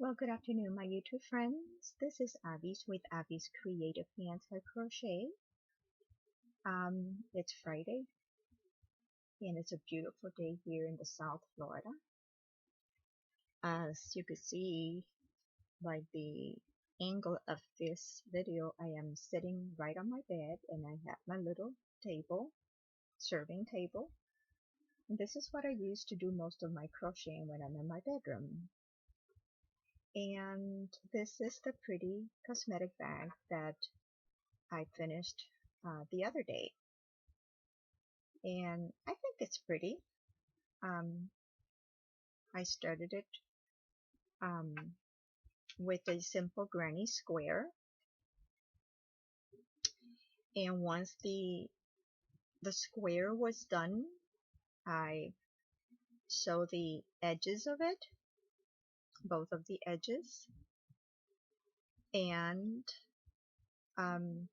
Well, good afternoon, my YouTube friends. This is Abby's with Abby's Creative Anti Crochet. It's Friday, and it's a beautiful day here in the South Florida. As you can see by the angle of this video, I am sitting right on my bed, and I have my little table, serving table. And this is what I use to do most of my crocheting when I'm in my bedroom. And this is the pretty cosmetic bag that I finished the other day, and I think it's pretty. Um, I started it um, with a simple granny square, and once the square was done, I sewed the edges of it, both of the edges, and um,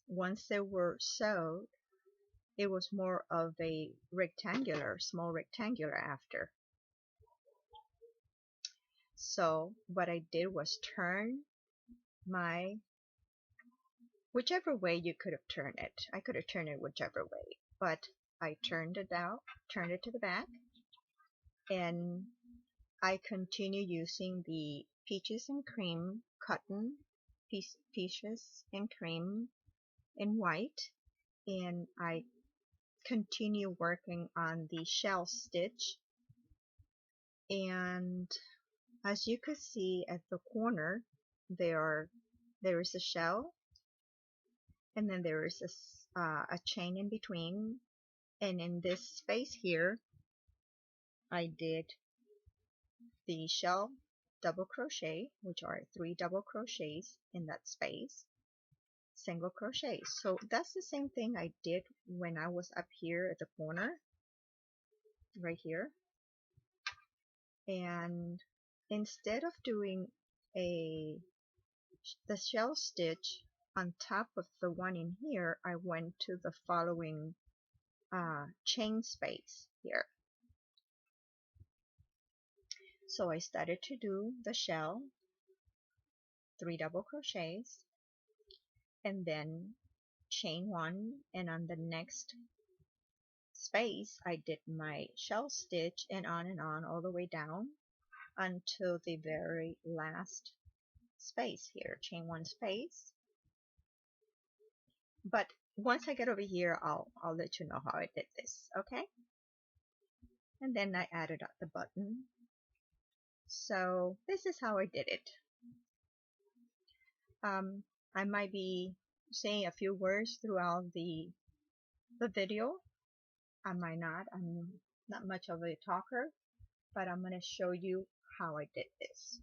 once they were sewed, it was more of a small rectangular after. So what I did was turn my, whichever way you could have turned it. I could have turned it whichever way, but I turned it to the back, and I continue using the peaches and cream cotton, peaches and cream in white, and I continue working on the shell stitch. And as you can see at the corner, there is a shell, and then there is a chain in between, and in this space here I did the shell double crochet, which are 3 double crochets in that space, single crochet. So that's the same thing I did when I was up here at the corner right here. And instead of doing the shell stitch on top of the one in here, I went to the following chain space here. So I started to do the shell, 3 double crochets, and then chain 1, and on the next space I did my shell stitch, and on all the way down until the very last space here, chain 1 space. But once I get over here, I'll let you know how I did this, okay? And then I added up the button. So this is how I did it. I might be saying a few words throughout the video. I might not. I'm not much of a talker, but I'm going to show you how I did this.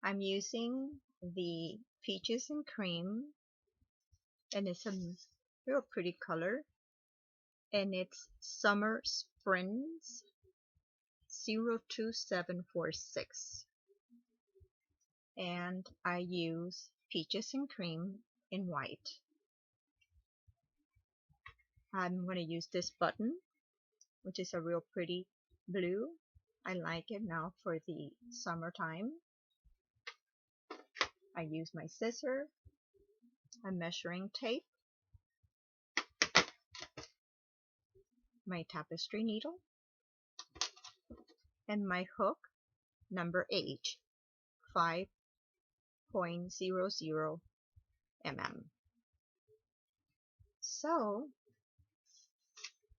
I'm using the peaches and cream, and it's a real pretty color, and it's Summer Springs 02746, and I use peaches and cream in white. I'm going to use this button, which is a real pretty blue. I like it now for the summertime. I use my scissor, a measuring tape, my tapestry needle, and my hook number H, 5.00 mm. So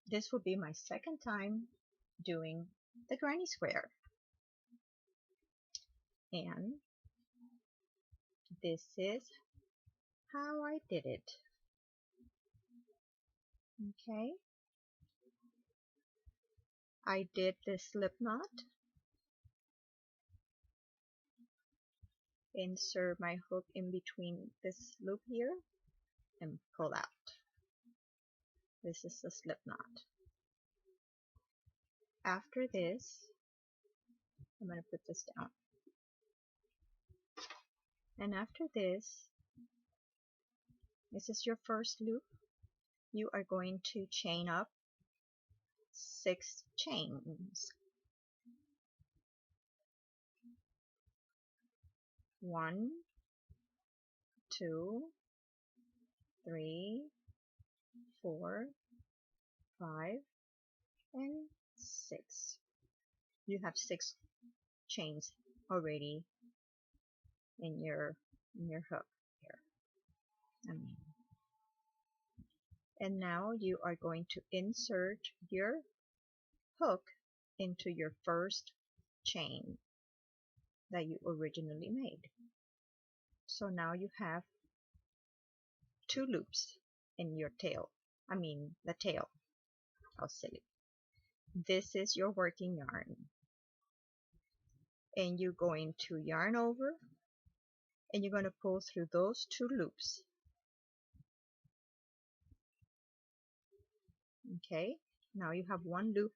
this will be my second time doing the granny square, and this is how I did it. Okay, I did the slip knot, insert my hook in between this loop here, and pull out. This is the slip knot. After this, I'm going to put this down. And after this is your first loop. You are going to chain up 6 chains. 1, 2, 3, 4, 5, and 6. You have 6 chains already in your hook here. And now you are going to insert your hook into your first chain that you originally made. So now you have 2 loops in your tail. The tail. I'll say it. This is your working yarn. And you're going to yarn over, and you're going to pull through those 2 loops. Okay, now you have 1 loop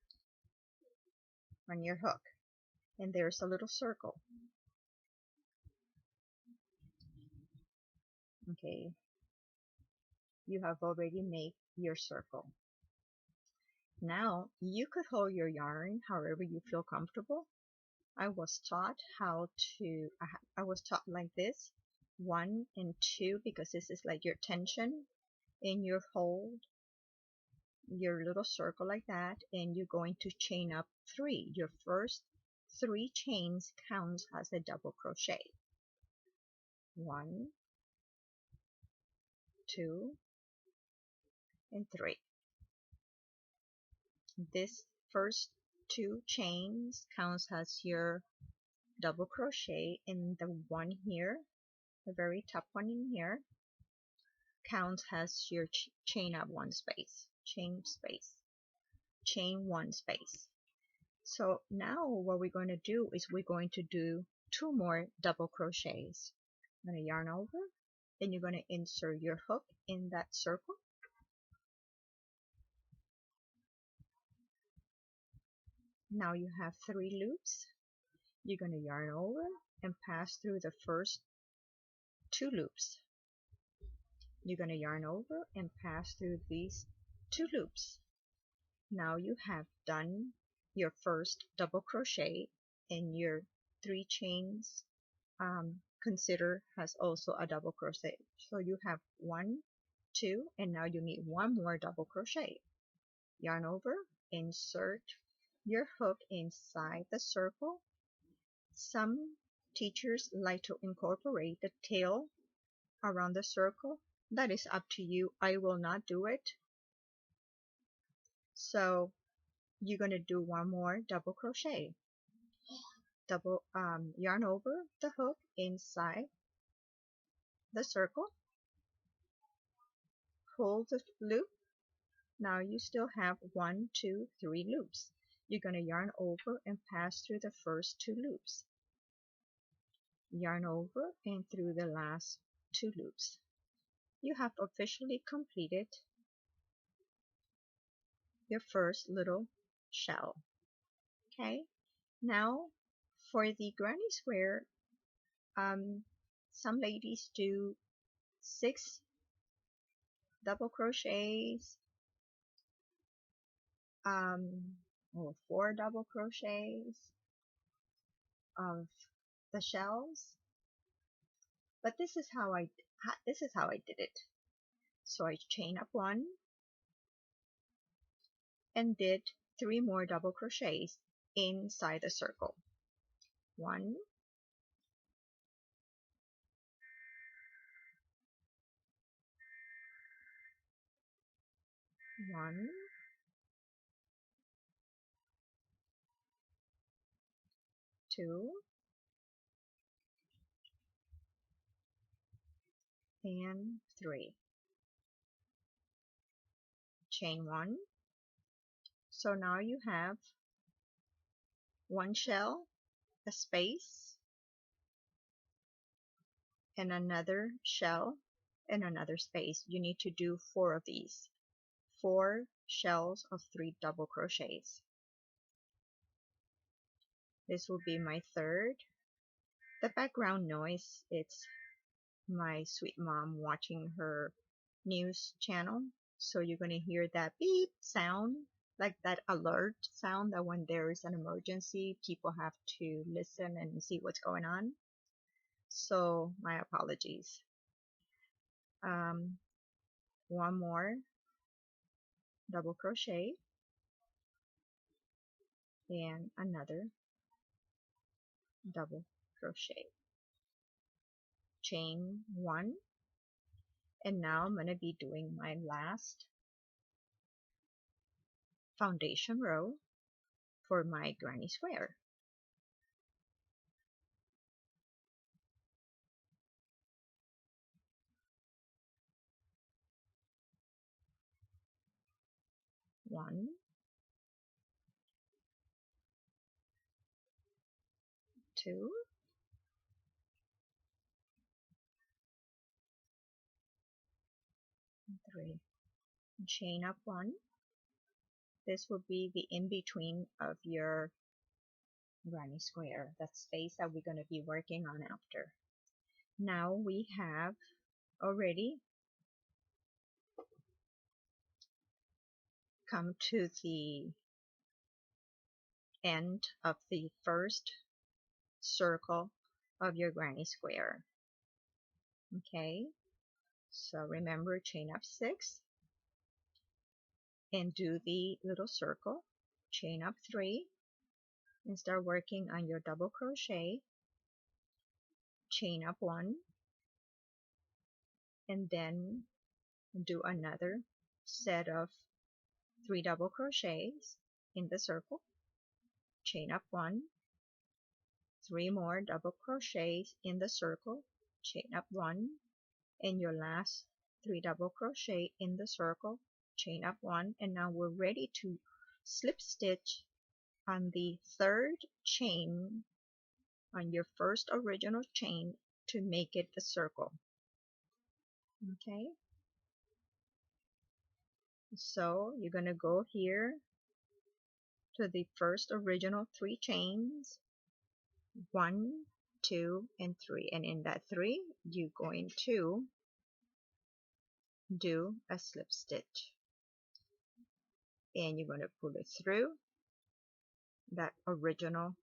on your hook, and there's a little circle. Okay, you have already made your circle. Now you could hold your yarn however you feel comfortable. I was taught like this, 1 and 2, because this is like your tension, and you hold your little circle like that, and you're going to chain up 3. Your first 3 chains counts as a double crochet. 1, 2, and 3. This first 2 chains counts as your double crochet, and the one here, the very top one in here, counts as your chain up 1 space, chain 1 space. So now what we're going to do is we're going to do 2 more double crochets. I'm going to yarn over, then you're going to insert your hook in that circle. Now you have 3 loops. You're going to yarn over and pass through the first 2 loops. You're going to yarn over and pass through these 2 loops. Now you have done your first double crochet, and your 3 chains consider as also a double crochet. So you have 1, 2, and now you need 1 more double crochet. Yarn over, insert your hook inside the circle. Some teachers like to incorporate the tail around the circle. That is up to you. I will not do it. So you're going to do 1 more double crochet. Yarn over the hook inside the circle, pull the loop. Now you still have 1, 2, 3 loops. You're going to yarn over and pass through the first 2 loops. Yarn over and through the last 2 loops. You have officially completed your first little shell. Okay, now for the granny square, some ladies do 6 double crochets, or 4 double crochets of the shells, but this is how I did it. So I chain up 1 and did 3 more double crochets inside the circle. 1, 1, 2, and 3. Chain 1. So now you have 1 shell, a space, and another shell, and another space. You need to do 4 of these. 4 shells of 3 double crochets. This will be my third. The background noise, it's my sweet mom watching her news channel. So you're going to hear that beep sound, like that alert sound that when there is an emergency, people have to listen and see what's going on. So my apologies. One more double crochet and another double crochet, chain one, and now I'm going to be doing my last foundation row for my granny square. One, two, three, chain up one. This will be the in-between of your granny square, that space that we're going to be working on after. Now we have already come to the end of the first circle of your granny square. Okay, so remember, chain up 6 and do the little circle, chain up 3 and start working on your double crochet, chain up 1 and then do another set of 3 double crochets in the circle, chain up 1, 3 more double crochets in the circle, chain up 1, and your last 3 double crochet in the circle, chain up 1, and now we're ready to slip stitch on the third chain on your first original chain to make it the circle. Okay, so you're going to go here to the first original 3 chains, 1, 2, and 3, and in that 3 you're going to do a slip stitch and you're going to pull it through that original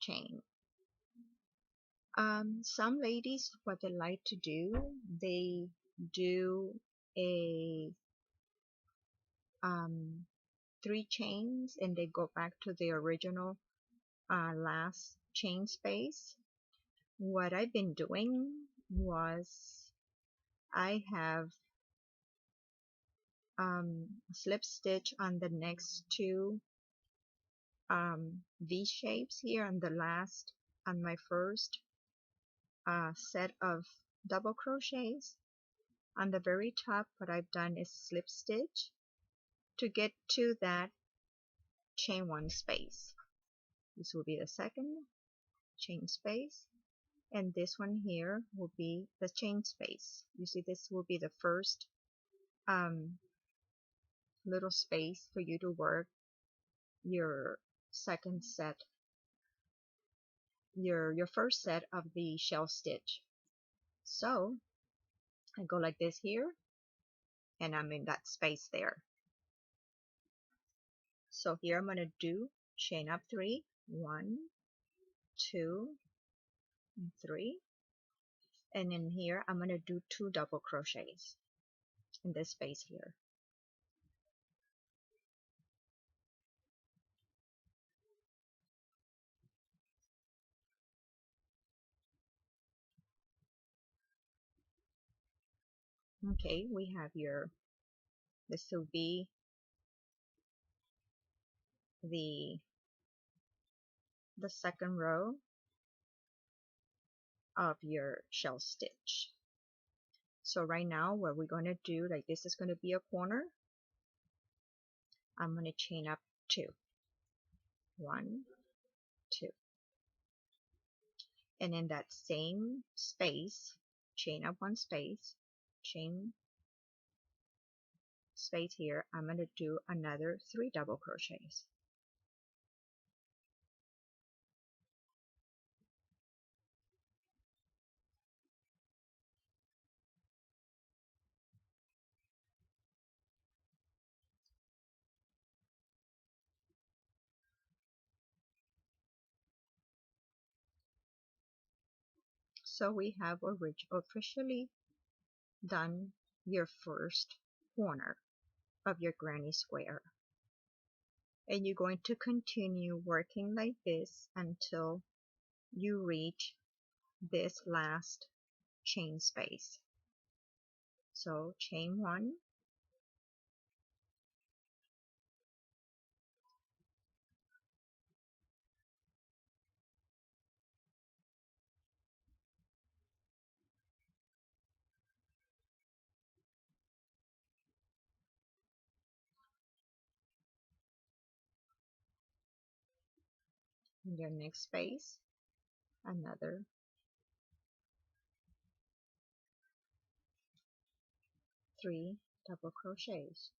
chain. Some ladies, what they like to do, they do a 3 chains and they go back to the original last chain space. What I've been doing was I have slip stitch on the next 2 V shapes here on the last, on my first set of double crochets. On the very top, what I've done is slip stitch to get to that chain 1 space. This will be the second chain space, and this one here will be the chain space. You see, this will be the first little space for you to work your second set, your first set of the shell stitch. So I go like this here, and I'm in that space there. So here I'm going to do chain up 3, 1, 2, and 3, and in here I'm going to do 2 double crochets in this space here. Okay, we have your, this will be the second row of your shell stitch. So right now what we're going to do, like this is going to be a corner, I'm going to chain up 2, 1, 2, and in that same space, chain up 1 space, chain space here, I'm going to do another 3 double crochets. So we have officially done your first corner of your granny square. And you're going to continue working like this until you reach this last chain space. So chain 1, in your next space, another 3 double crochets.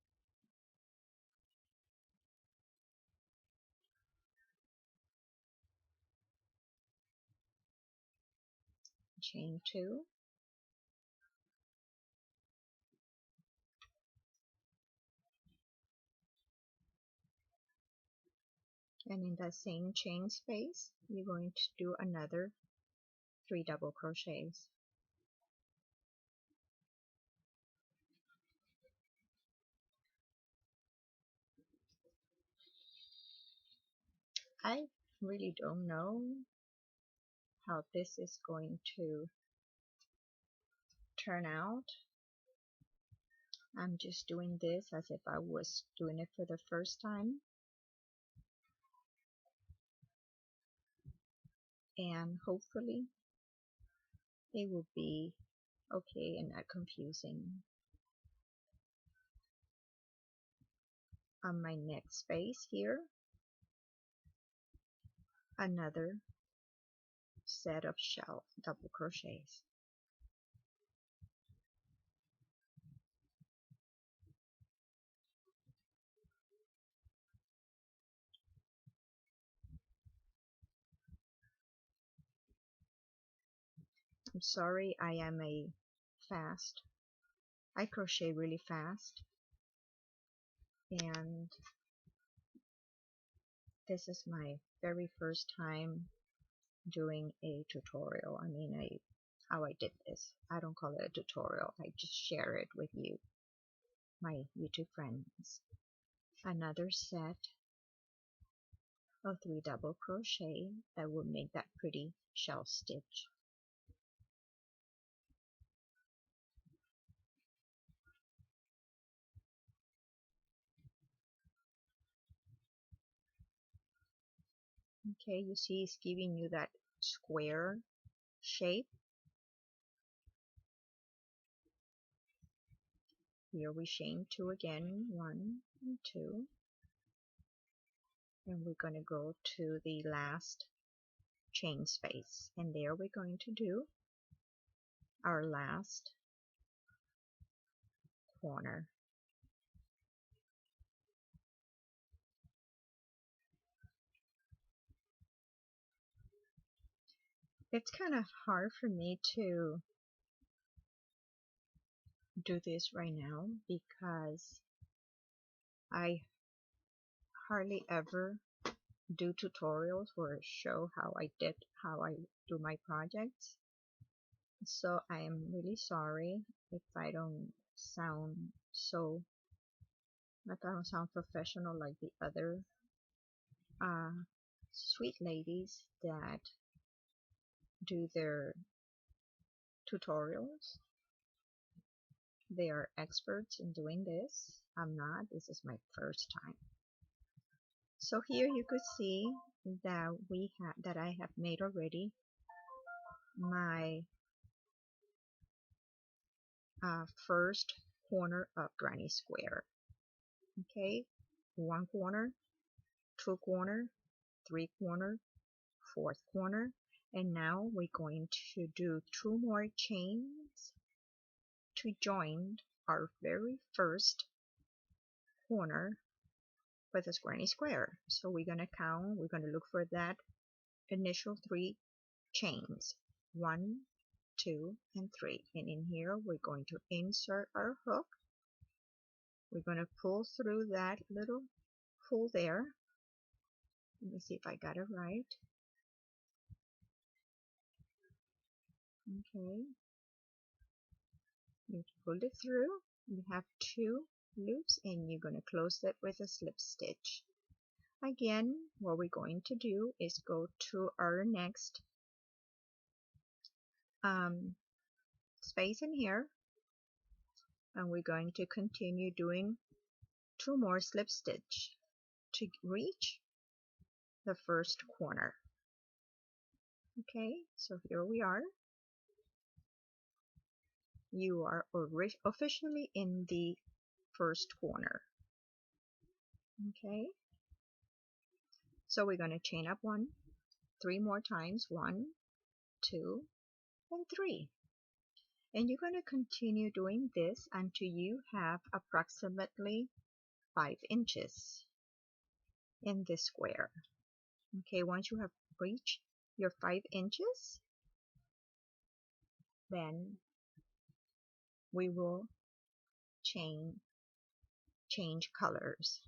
Chain 2, and in that same chain space you're going to do another 3 double crochets. I really don't know how this is going to turn out. I'm just doing this as if I was doing it for the first time, and hopefully it will be okay and not confusing. On my next space here, another set of shell double crochets. I'm sorry, I crochet really fast, and this is my very first time doing a tutorial. I mean, how I did this. I don't call it a tutorial. I just share it with you, my YouTube friends. Another set of 3 double crochet that will make that pretty shell stitch. Okay, you see it's giving you that square shape. Here we chain 2 again, 1 and 2, and we're going to go to the last chain space, and there we're going to do our last corner. It's kind of hard for me to do this right now because I hardly ever do tutorials or show how I do my projects. So I am really sorry if I don't sound professional like the other sweet ladies that do their tutorials. They are experts in doing this. I'm not. This is my first time. So here you could see that I have made already my first corner of granny square. Okay, 1 corner, 2 corner, 3 corner, 4th corner, and now we're going to do 2 more chains to join our very first corner with this granny square. So we're going to look for that initial 3 chains, 1, 2, and 3, and in here we're going to insert our hook. We're going to pull through that little hole there. Let me see if I got it right. Okay, you pull it through. You have two loops and you're going to close it with a slip stitch. Again, what we're going to do is go to our next space in here, and we're going to continue doing two more slip stitch to reach the first corner. Okay, so here we are. You are officially in the first corner. Okay, so we're going to chain up three more times, 1, 2, and 3. And you're going to continue doing this until you have approximately 5 inches in this square. Okay, once you have reached your 5 inches, then we will change colors.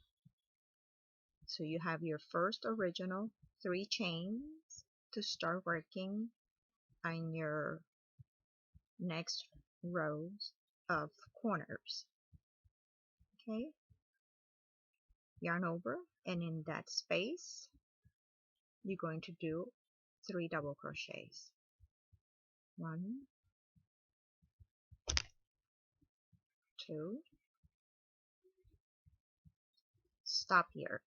So you have your first original 3 chains to start working on your next rows of corners. Okay, yarn over, and in that space you're going to do 3 double crochets. 1, 2, stop here.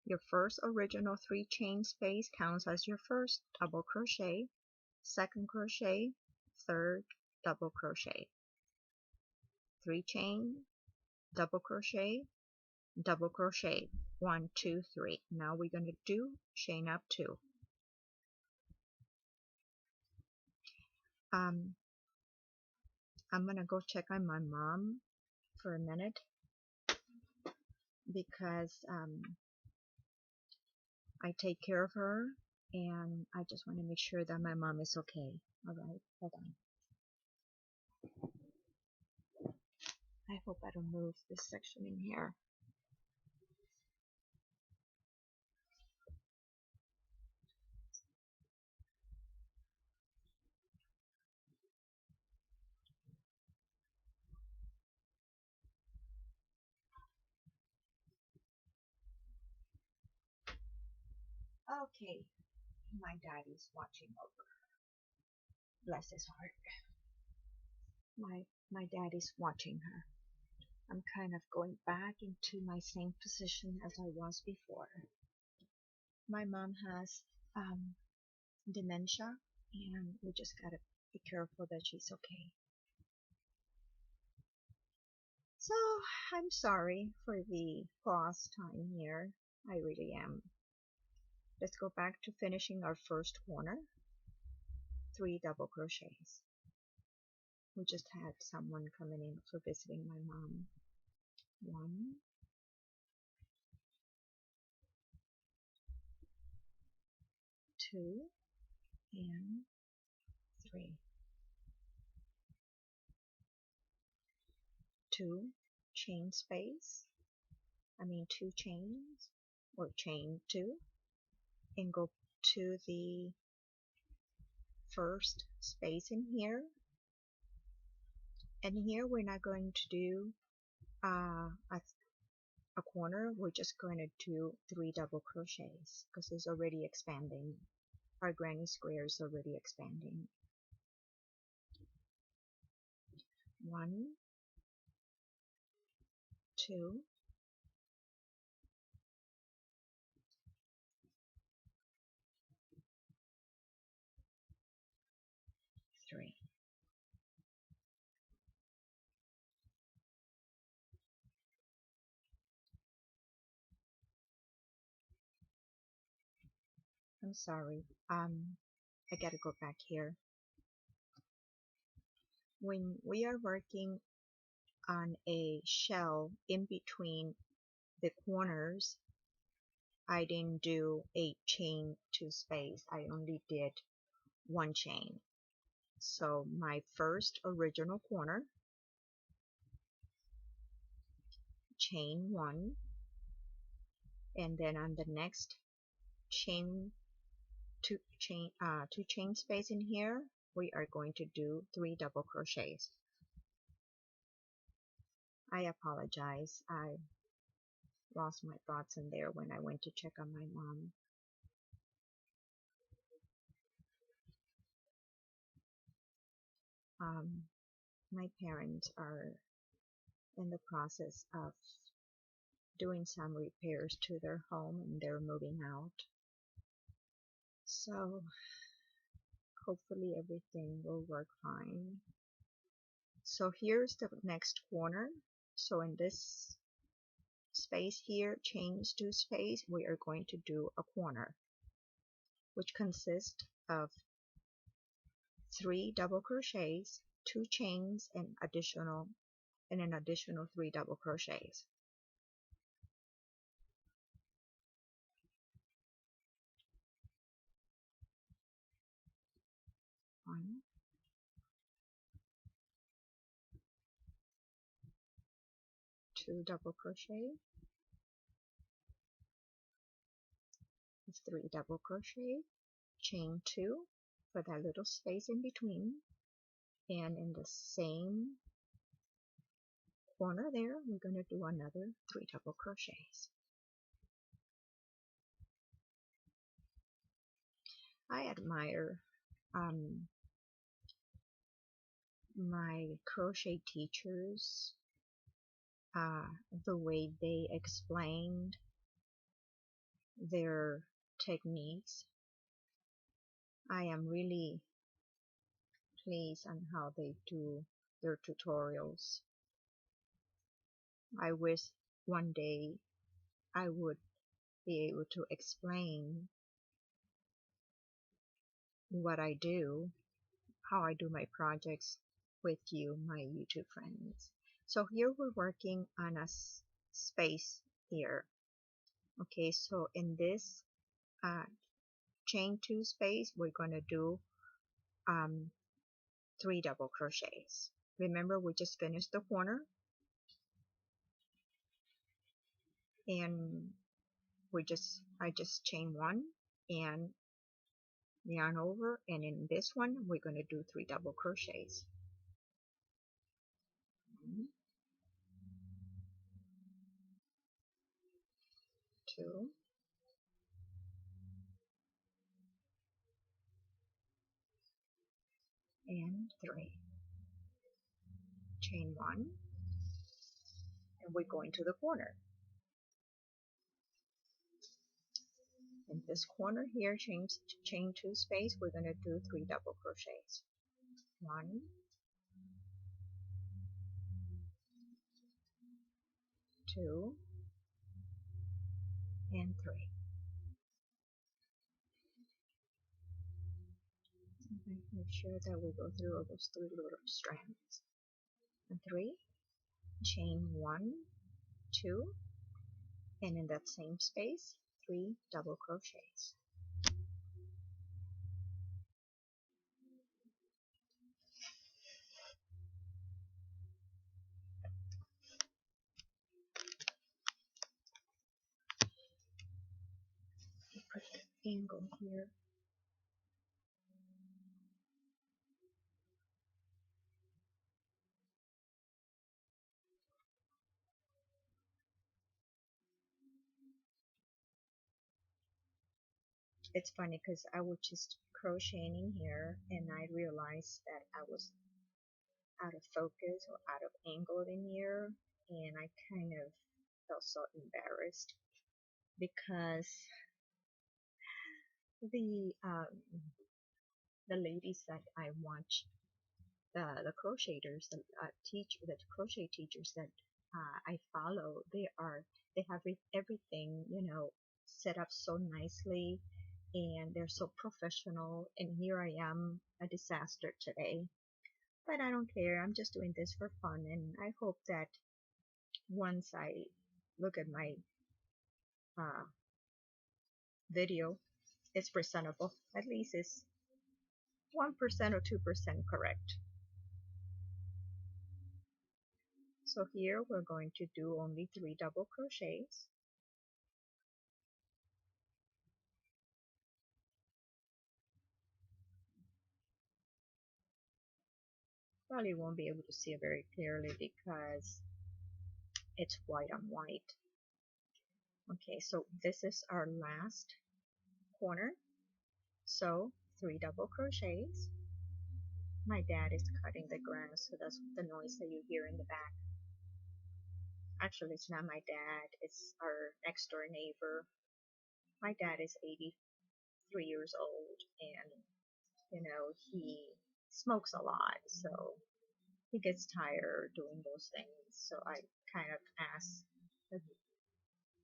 Your first original 3 chain space counts as your first double crochet, second crochet, third double crochet, 3 chain, double crochet, 1, 2, 3. Now we're going to do chain up 2. I'm going to go check on my mom for a minute because I take care of her, and I just want to make sure that my mom is okay. Alright, hold on. I hope I don't move this section in here. Okay, my daddy's watching over. Bless his heart. My daddy's watching her. I'm kind of going back into my same position as I was before. My mom has dementia, and we just gotta be careful that she's okay. So I'm sorry for the pause time here. I really am. Let's go back to finishing our first corner. 3 double crochets. We just had someone coming in for visiting my mom. 1, 2, and 3. 2 chain space. 2 chains, or chain 2, and go to the first space in here. And here we're not going to do a corner, we're just going to do 3 double crochets because it's already expanding. Our granny square is already expanding. 1, 2, 3. I'm sorry. I gotta go back here. When we are working on a shell in between the corners, I didn't do a chain 2 space. I only did 1 chain. So my first original corner, chain 1, and then on the next chain two chain space in here, we are going to do 3 double crochets. I apologize, I lost my thoughts in there when I went to check on my mom. My parents are in the process of doing some repairs to their home and they're moving out. So hopefully everything will work fine. So here's the next corner. So in this space here, chains to space, we are going to do a corner, which consists of 3 double crochets, 2 chains, and an additional 3 double crochets. 1, 2 double crochet, 3 double crochet, chain 2 for that little space in between, and in the same corner there we're going to do another 3 double crochets. I admire my crochet teachers, the way they explained their techniques. I am really pleased on how they do their tutorials. I wish one day I would be able to explain what I do, how I do my projects with you, my YouTube friends. So here we're working on a space here. Okay, so in this chain 2 space, we're going to do 3 double crochets. Remember, we just finished the corner, and I just chain 1 and yarn over, and in this one we're going to do 3 double crochets. 1, 2, and 3. Chain 1, and we're going to the corner. In this corner here, chain 2 space, we're going to do 3 double crochets. 1, 2, and 3. Make sure that we go through all those 3 little strands. And 3, chain 1, 2, and in that same space, 3 double crochets. Put the angle here. It's funny because I was just crocheting in here and I realized that I was out of focus or out of angle in here, and I kind of felt so embarrassed because the the ladies that I watch, the crocheters, the crochet teachers that I follow, they have everything, set up so nicely, and they're so professional, and here I am, a disaster today. But I don't care, I'm just doing this for fun, and I hope that once I look at my uh, video, it's presentable. At least it's 1% or 2% correct. So here we're going to do only 3 double crochets. probably won't be able to see it very clearly because it's white on white. Okay, so this is our last corner. So 3 double crochets. My dad is cutting the grass, so that's the noise that you hear in the back. Actually, it's not my dad, it's our next door neighbor. My dad is 83 years old, and he smokes a lot, so he gets tired doing those things. So I kind of asked the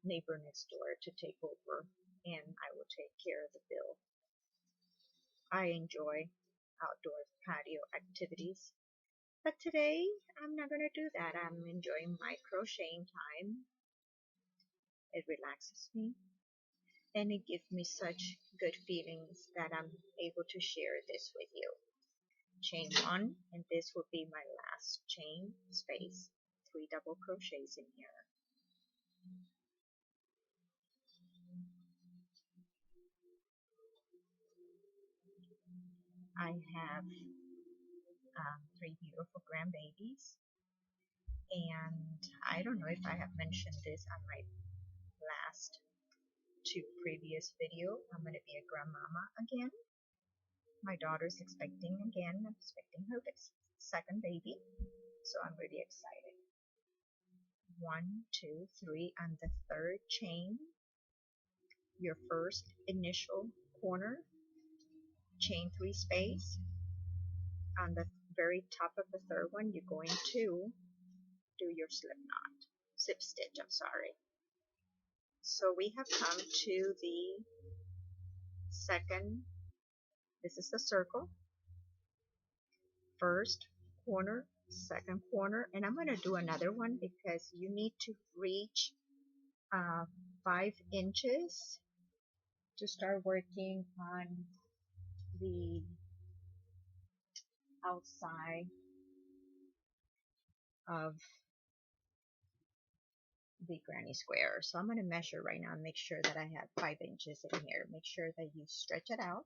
neighbor next door to take over, and I will take care of the bill. I enjoy outdoor patio activities, but today I'm not going to do that. I'm enjoying my crocheting time. It relaxes me, and it gives me such good feelings that I'm able to share this with you. Chain 1, and this will be my last chain space. 3 double crochets in here. I have 3 beautiful grandbabies, and I don't know if I have mentioned this on my last 2 previous video. I'm going to be a grandmama again. My daughter's expecting again. I'm expecting her second baby, so I'm really excited. 1, 2, 3 on the third chain, your first initial corner, chain 3 space. On the very top of the third one, you're going to do your slip stitch, I'm sorry. So we have come to the second, this is the circle, first corner, second corner, and I'm going to do another one because you need to reach 5 inches to start working on the outside of the granny square. So I'm going to measure right now and make sure that I have 5 inches in here. Make sure that you stretch it out.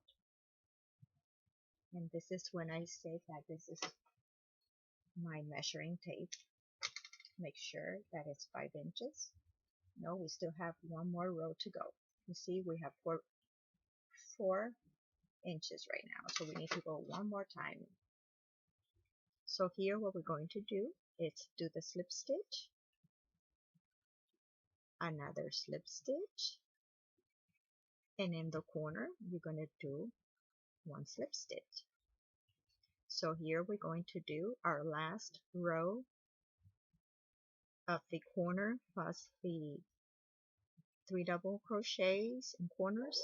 And this is when I say that this is my measuring tape. Make sure that it's 5 inches. No, we still have one more row to go. You see, we have 4 inches right now, so we need to go one more time. So here what we're going to do is do the slip stitch, another slip stitch, and in the corner you're going to do 1 slip stitch. So here we're going to do our last row of the corner plus the 3 double crochets in corners,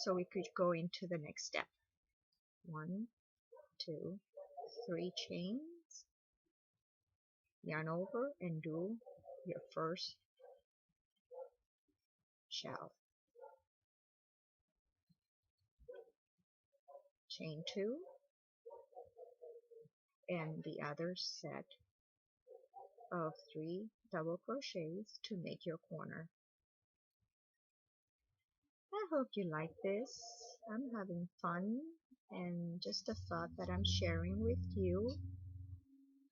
so we could go into the next step. 1, 2, 3 chains, yarn over and do your first shell. Chain 2 and the other set of 3 double crochets to make your corner. I hope you like this. I'm having fun, and just the thought that I'm sharing with you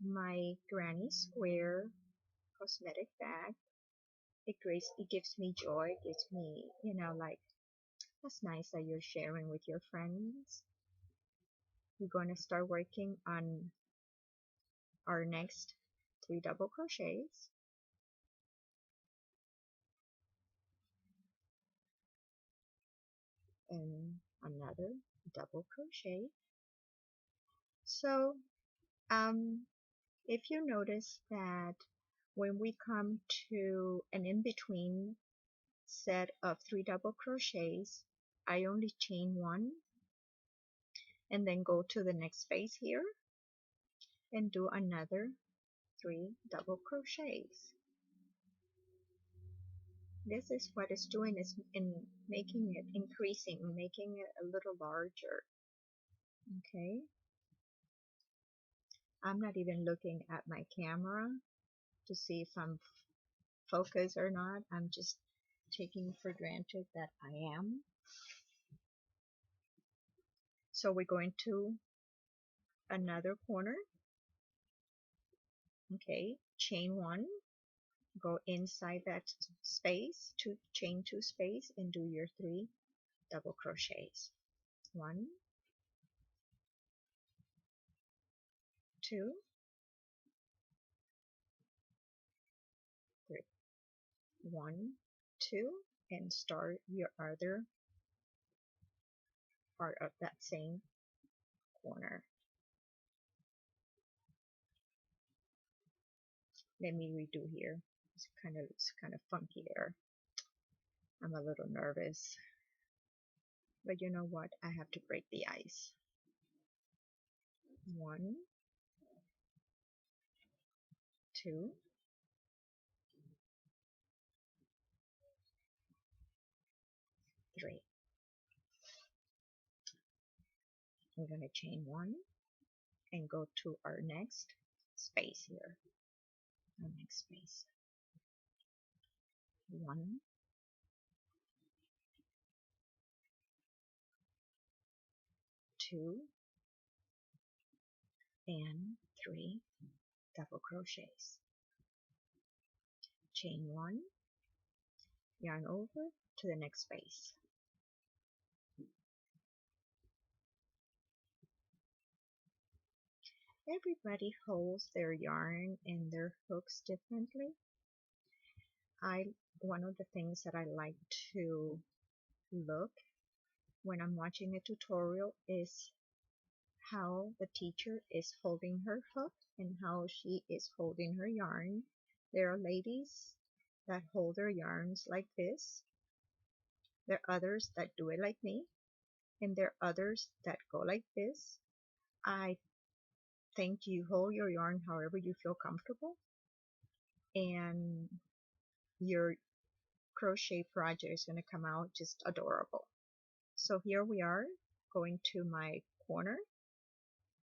my granny square cosmetic bag. It gives me joy. It gives me, like, that's nice that you're sharing with your friends. We're going to start working on our next 3 double crochets. And another double crochet. So if you notice that when we come to an in-between set of 3 double crochets, I only chain 1 and then go to the next space here and do another 3 double crochets. This is what it's doing, is in making it increasing, making it a little larger. Okay, I'm not even looking at my camera to see if I'm focused or not. I'm just taking for granted that I am. So we're going to another corner, Okay, chain one, go inside that space, chain two space, and do your 3 double crochets. 1, 2, 3. 1, 2, and start your other part of that same corner. Let me redo here. It's kind of funky there. I'm a little nervous, but you know what? I have to break the ice. 1, 2, 3. We're going to chain 1 and go to our next space here. Our next space. 1, 2, and 3 double crochets. Chain 1, yarn over to the next space. Everybody holds their yarn and their hooks differently. One of the things that I like to look when I'm watching a tutorial is how the teacher is holding her hook and how she is holding her yarn. There are ladies that hold their yarns like this. There are others that do it like me, and there are others that go like this. I think you hold your yarn however you feel comfortable, and your crochet project is going to come out just adorable. So here we are, going to my corner,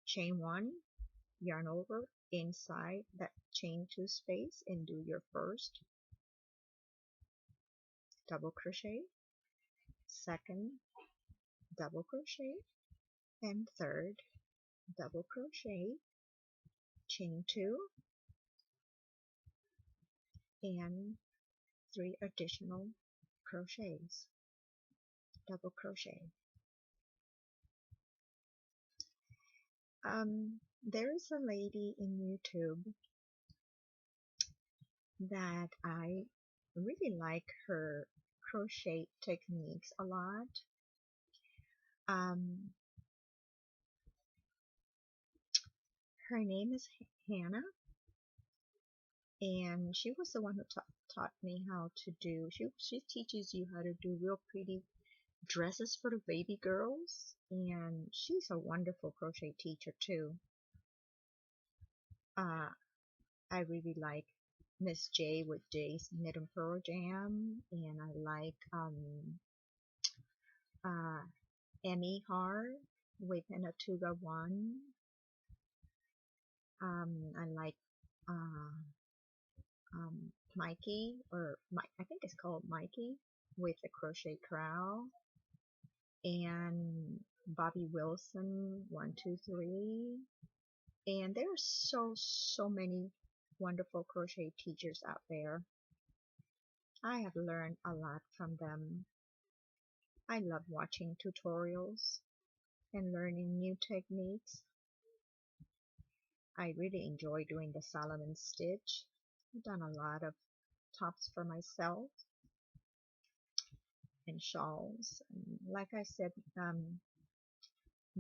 chain 1, yarn over inside that chain 2 space and do your first double crochet, second double crochet, and third double crochet, chain 2, and 3 additional crochets, double crochet. There is a lady in YouTube that I really like her crochet techniques a lot. Her name is Hannah, and she was the one who taught me how to do. She teaches you how to do real pretty dresses for the baby girls, and she's a wonderful crochet teacher too. I really like Miss J with J's Knit and Purl Jam, and I like Emmy Har with Anatuga One. I like Mikey, I think it's called Mikey, with the Crochet Crow, and Bobby Wilson 123, and there are so many wonderful crochet teachers out there. I have learned a lot from them. I love watching tutorials and learning new techniques. I really enjoy doing the Solomon stitch. I've done a lot of tops for myself and shawls. And like I said,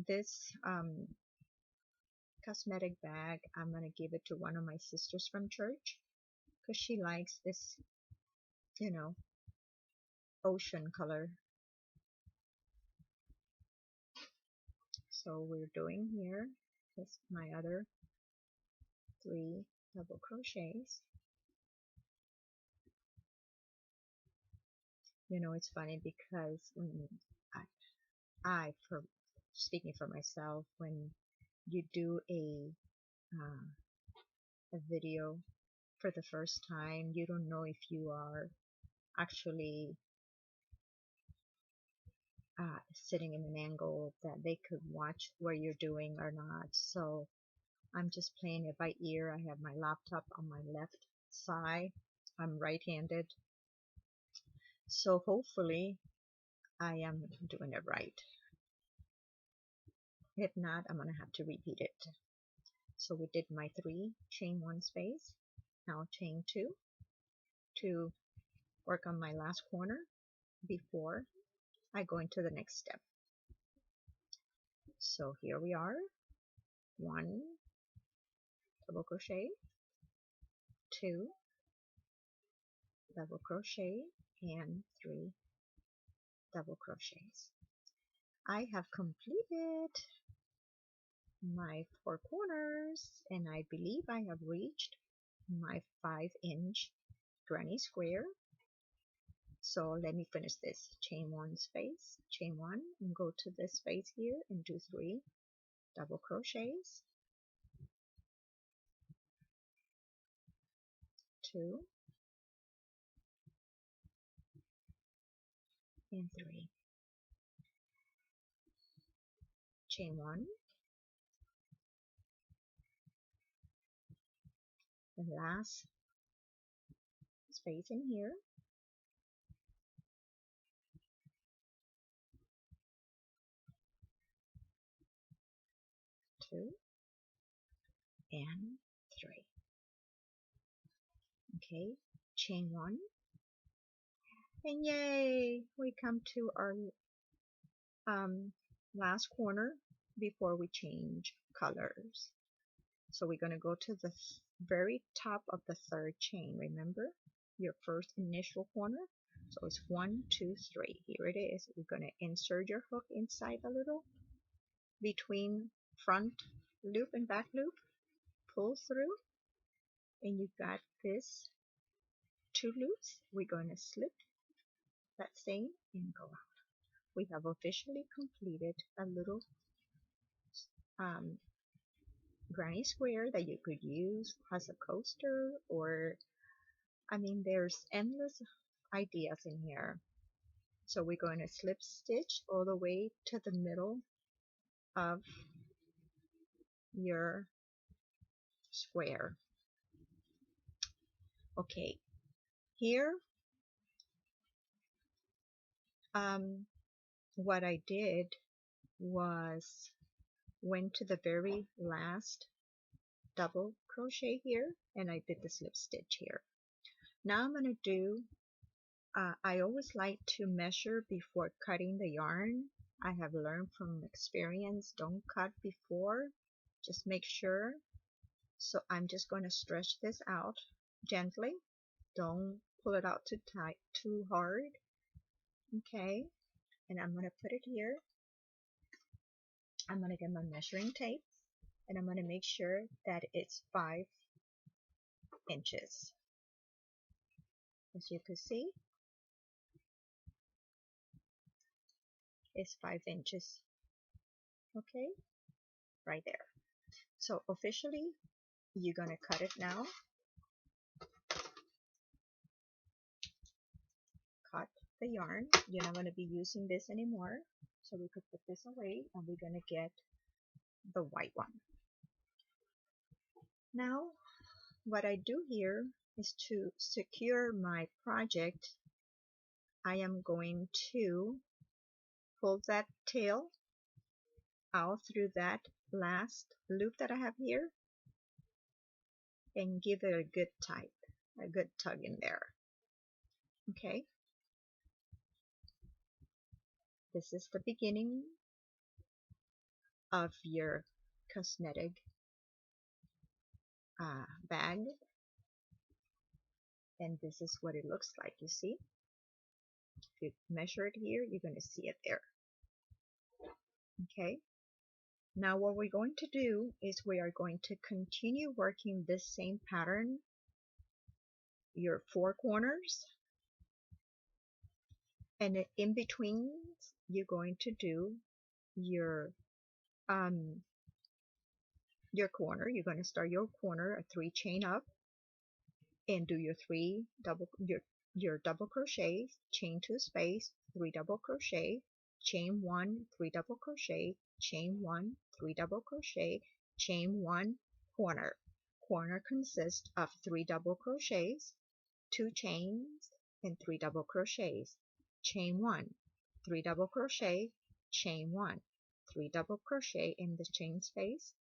this cosmetic bag, I'm going to give it to one of my sisters from church because she likes this, you know, ocean color. So we're doing here just my other 3 double crochets. You know, it's funny because for speaking for myself, when you do a video for the first time, you don't know if you are actually sitting in an angle that they could watch what you're doing or not. So I'm just playing it by ear. I have my laptop on my left side. I'm right-handed. So hopefully I am doing it right. If not, I'm going to have to repeat it. So we did my 3, chain 1 space, now chain 2 to work on my last corner before I go into the next step. So here we are, 1 double crochet, 2 double crochet, and 3 double crochets. I have completed my 4 corners, and I believe I have reached my 5-inch granny square. So let me finish this. Chain 1 space, chain 1, and go to this space here and do 3 double crochets, 2 and 3, chain 1, the last space in here, 2 and 3. Okay, chain 1, and yay, we come to our last corner before we change colors. So we're going to go to the very top of the 3rd chain. Remember your first initial corner? So it's 1, 2, 3. Here it is. We're going to insert your hook inside the little between front loop and back loop. Pull through, and you got this 2 loops. We're going to slip that same and go out. We have officially completed a little granny square that you could use as a coaster, or I mean, there's endless ideas in here. So we're going to slip stitch all the way to the middle of your square. Okay, here what I did was went to the very last double crochet here, and I did the slip stitch here. Now I'm going to do I always like to measure before cutting the yarn. I have learned from experience, don't cut before, just make sure. So I'm just going to stretch this out gently. Don't pull it out too tight, too hard. Okay, and I'm going to put it here. I'm going to get my measuring tape, and I'm going to make sure that it's 5 inches. As you can see, it's 5 inches. Okay, right there. So officially, you're going to cut it now. Cut the yarn. You're not going to be using this anymore. So we could put this away, and we're going to get the white one. Now, what I do here is to secure my project. I am going to pull that tail out through that last loop that I have here and give it a good tug in there. Okay, this is the beginning of your cosmetic bag, and this is what it looks like. You see, if you measure it here, you're going to see it there. Okay, now what we're going to do is we are going to continue working this same pattern, your 4 corners, and in between you're going to do your corner. You're going to start your corner a 3 chain up and do your double crochet, chain 2 space, 3 double crochet, chain 1, 3 double crochet, chain 1, 3 double crochet, chain 1, corner. Corner consists of 3 double crochets, 2 chains, and 3 double crochets. Chain 1, 3 double crochet, chain 1, 3 double crochet in the chain space,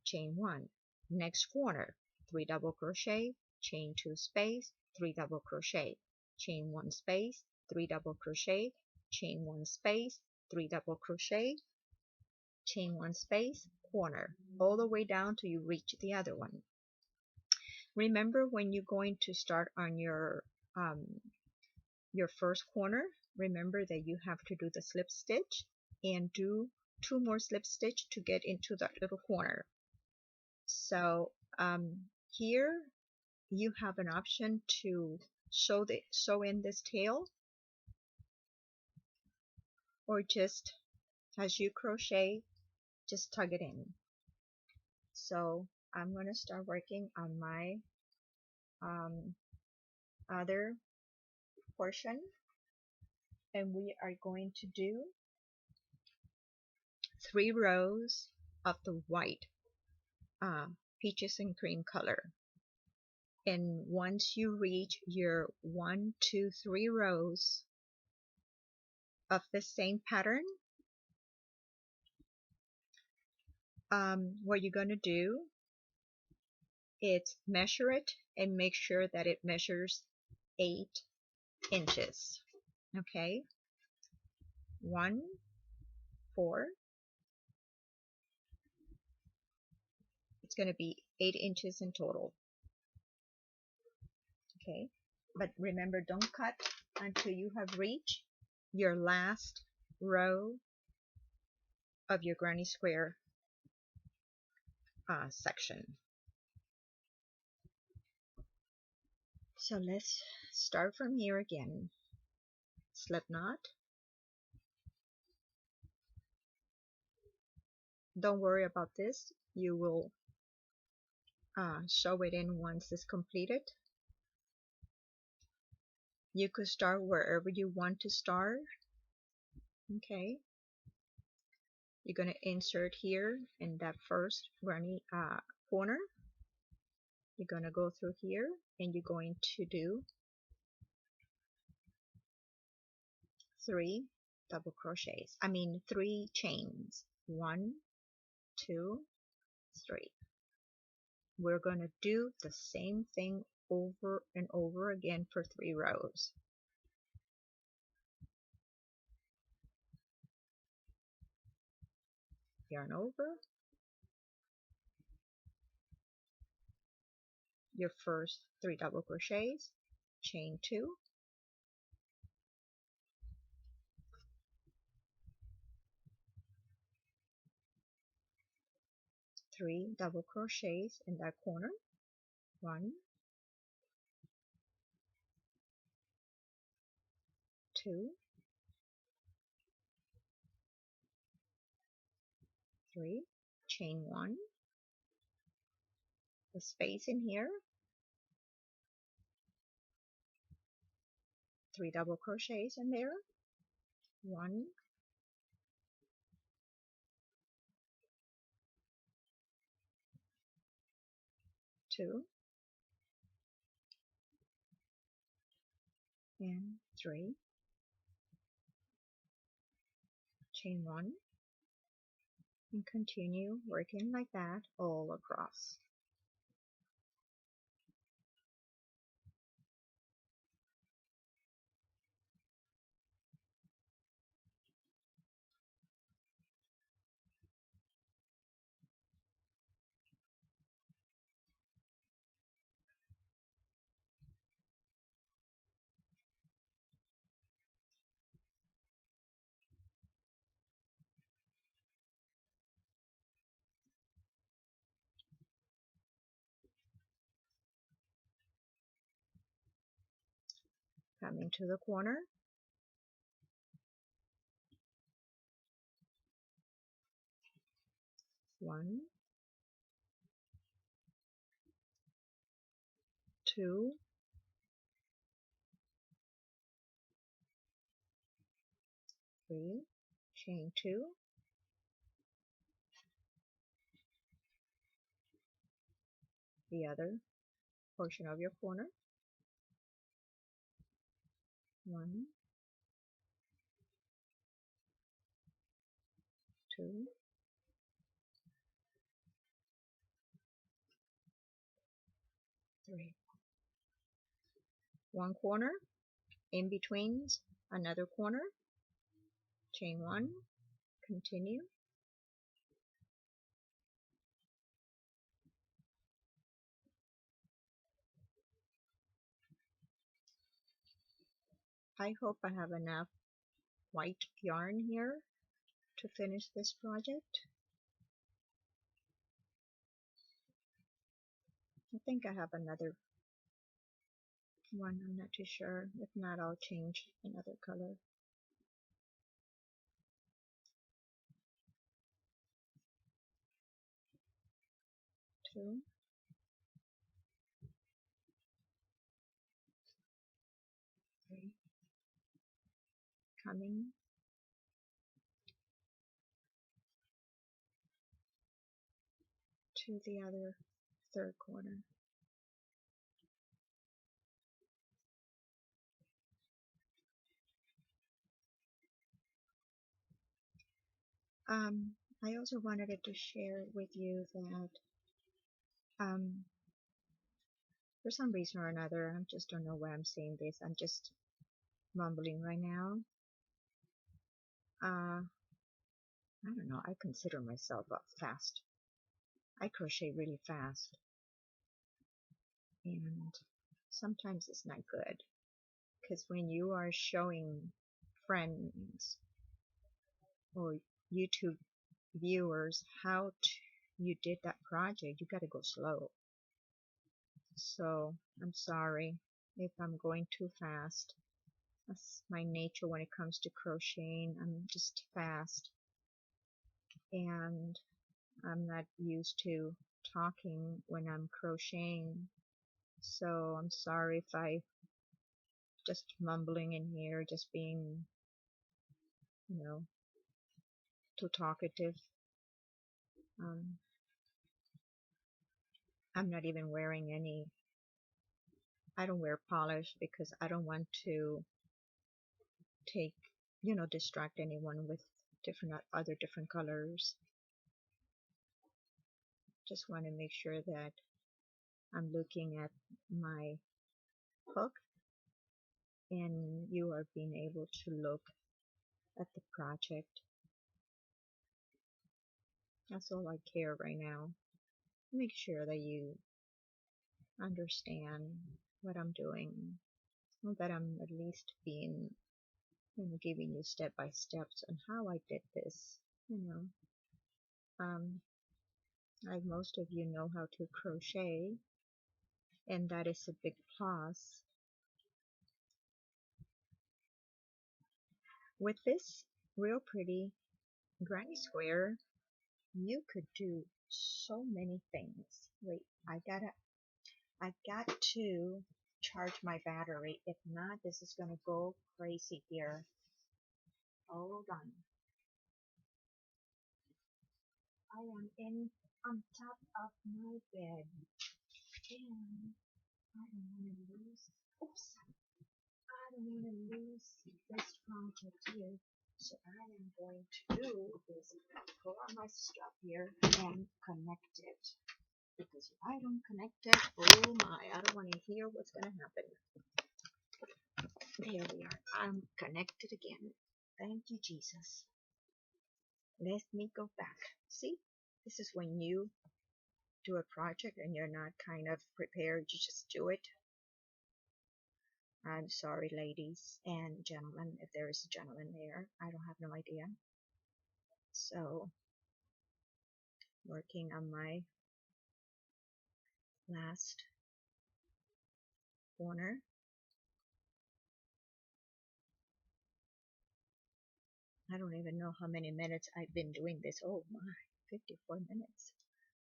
chain 1. Next corner, 3 double crochet, chain 2 space, 3 double crochet, chain 1 space, 3 double crochet, chain 1 space, 3 double crochet, chain 1 space, corner, all the way down till you reach the other one. Remember, when you're going to start on your first corner, remember that you have to do the slip stitch and do 2 more slip stitch to get into that little corner. So here you have an option to sew in this tail, or just as you crochet, just tug it in. So I'm going to start working on my other portion, and we are going to do 3 rows of the white peaches and cream color. And once you reach your 1, 2, 3 rows of the same pattern, what you're going to do is measure it and make sure that it measures 8 inches. Okay, 1, 4. It's going to be 8 inches in total. Okay, but remember, don't cut until you have reached your last row of your granny square section. So let's start from here again. Slip knot. Don't worry about this. You will sew it in once it's completed. You could start wherever you want to start. Okay. You're going to insert here in that first granny corner. You're going to go through here and you're going to do 3 double crochets. 3 chains. 1, 2, 3. We're going to do the same thing over and over again for 3 rows. Yarn over your first 3 double crochets, chain 2, 3 double crochets in that corner, 1, 2, 3, chain 1, the space in here, 3 double crochets in there, 1, 2, and 3, chain 1, and continue working like that all across. Coming to the corner, 1, 2, 3, chain 2, the other portion of your corner. 1, 2, 3. One corner, in between another corner, chain 1, continue. I hope I have enough white yarn here to finish this project. I think I have another one, I'm not too sure. If not, I'll change another color. 2, 3, coming to the other third corner. I also wanted to share with you that for some reason or another, I just don't know why I'm saying this. I'm just mumbling right now. I don't know. I consider myself fast. I crochet really fast, and sometimes it's not good because when you are showing friends or YouTube viewers how you did that project, you got to go slow. So I'm sorry if I'm going too fast. That's my nature when it comes to crocheting. I'm just fast, and I'm not used to talking when I'm crocheting. So I'm sorry if I just mumbling in here, just being, too talkative. I'm not even wearing I don't wear polish because I don't want to take, distract anyone with other different colors. Just want to make sure that I'm looking at my hook and you are being able to look at the project. That's all I care right now. Make sure that you understand what I'm doing, that I'm at least giving you step by steps on how I did this. Like most of you know how to crochet, and that is a big plus. With this real pretty granny square, you could do so many things. Wait, I've got to charge my battery. If not, this is gonna go crazy here. Hold on. I am on top of my bed, and I don't want to lose. Oops! I don't want to lose this project here. So I am going to do is pull out my stuff here and connect it. Because if I don't connect it, oh my, I don't want to hear what's going to happen. There we are. I'm connected again. Thank you, Jesus. Let me go back. See, this is when you do a project and you're not kind of prepared, you just do it. I'm sorry, ladies and gentlemen, if there is a gentleman there. I don't have no idea. So, working on my last corner. I don't even know how many minutes I've been doing this. Oh my, 54 minutes.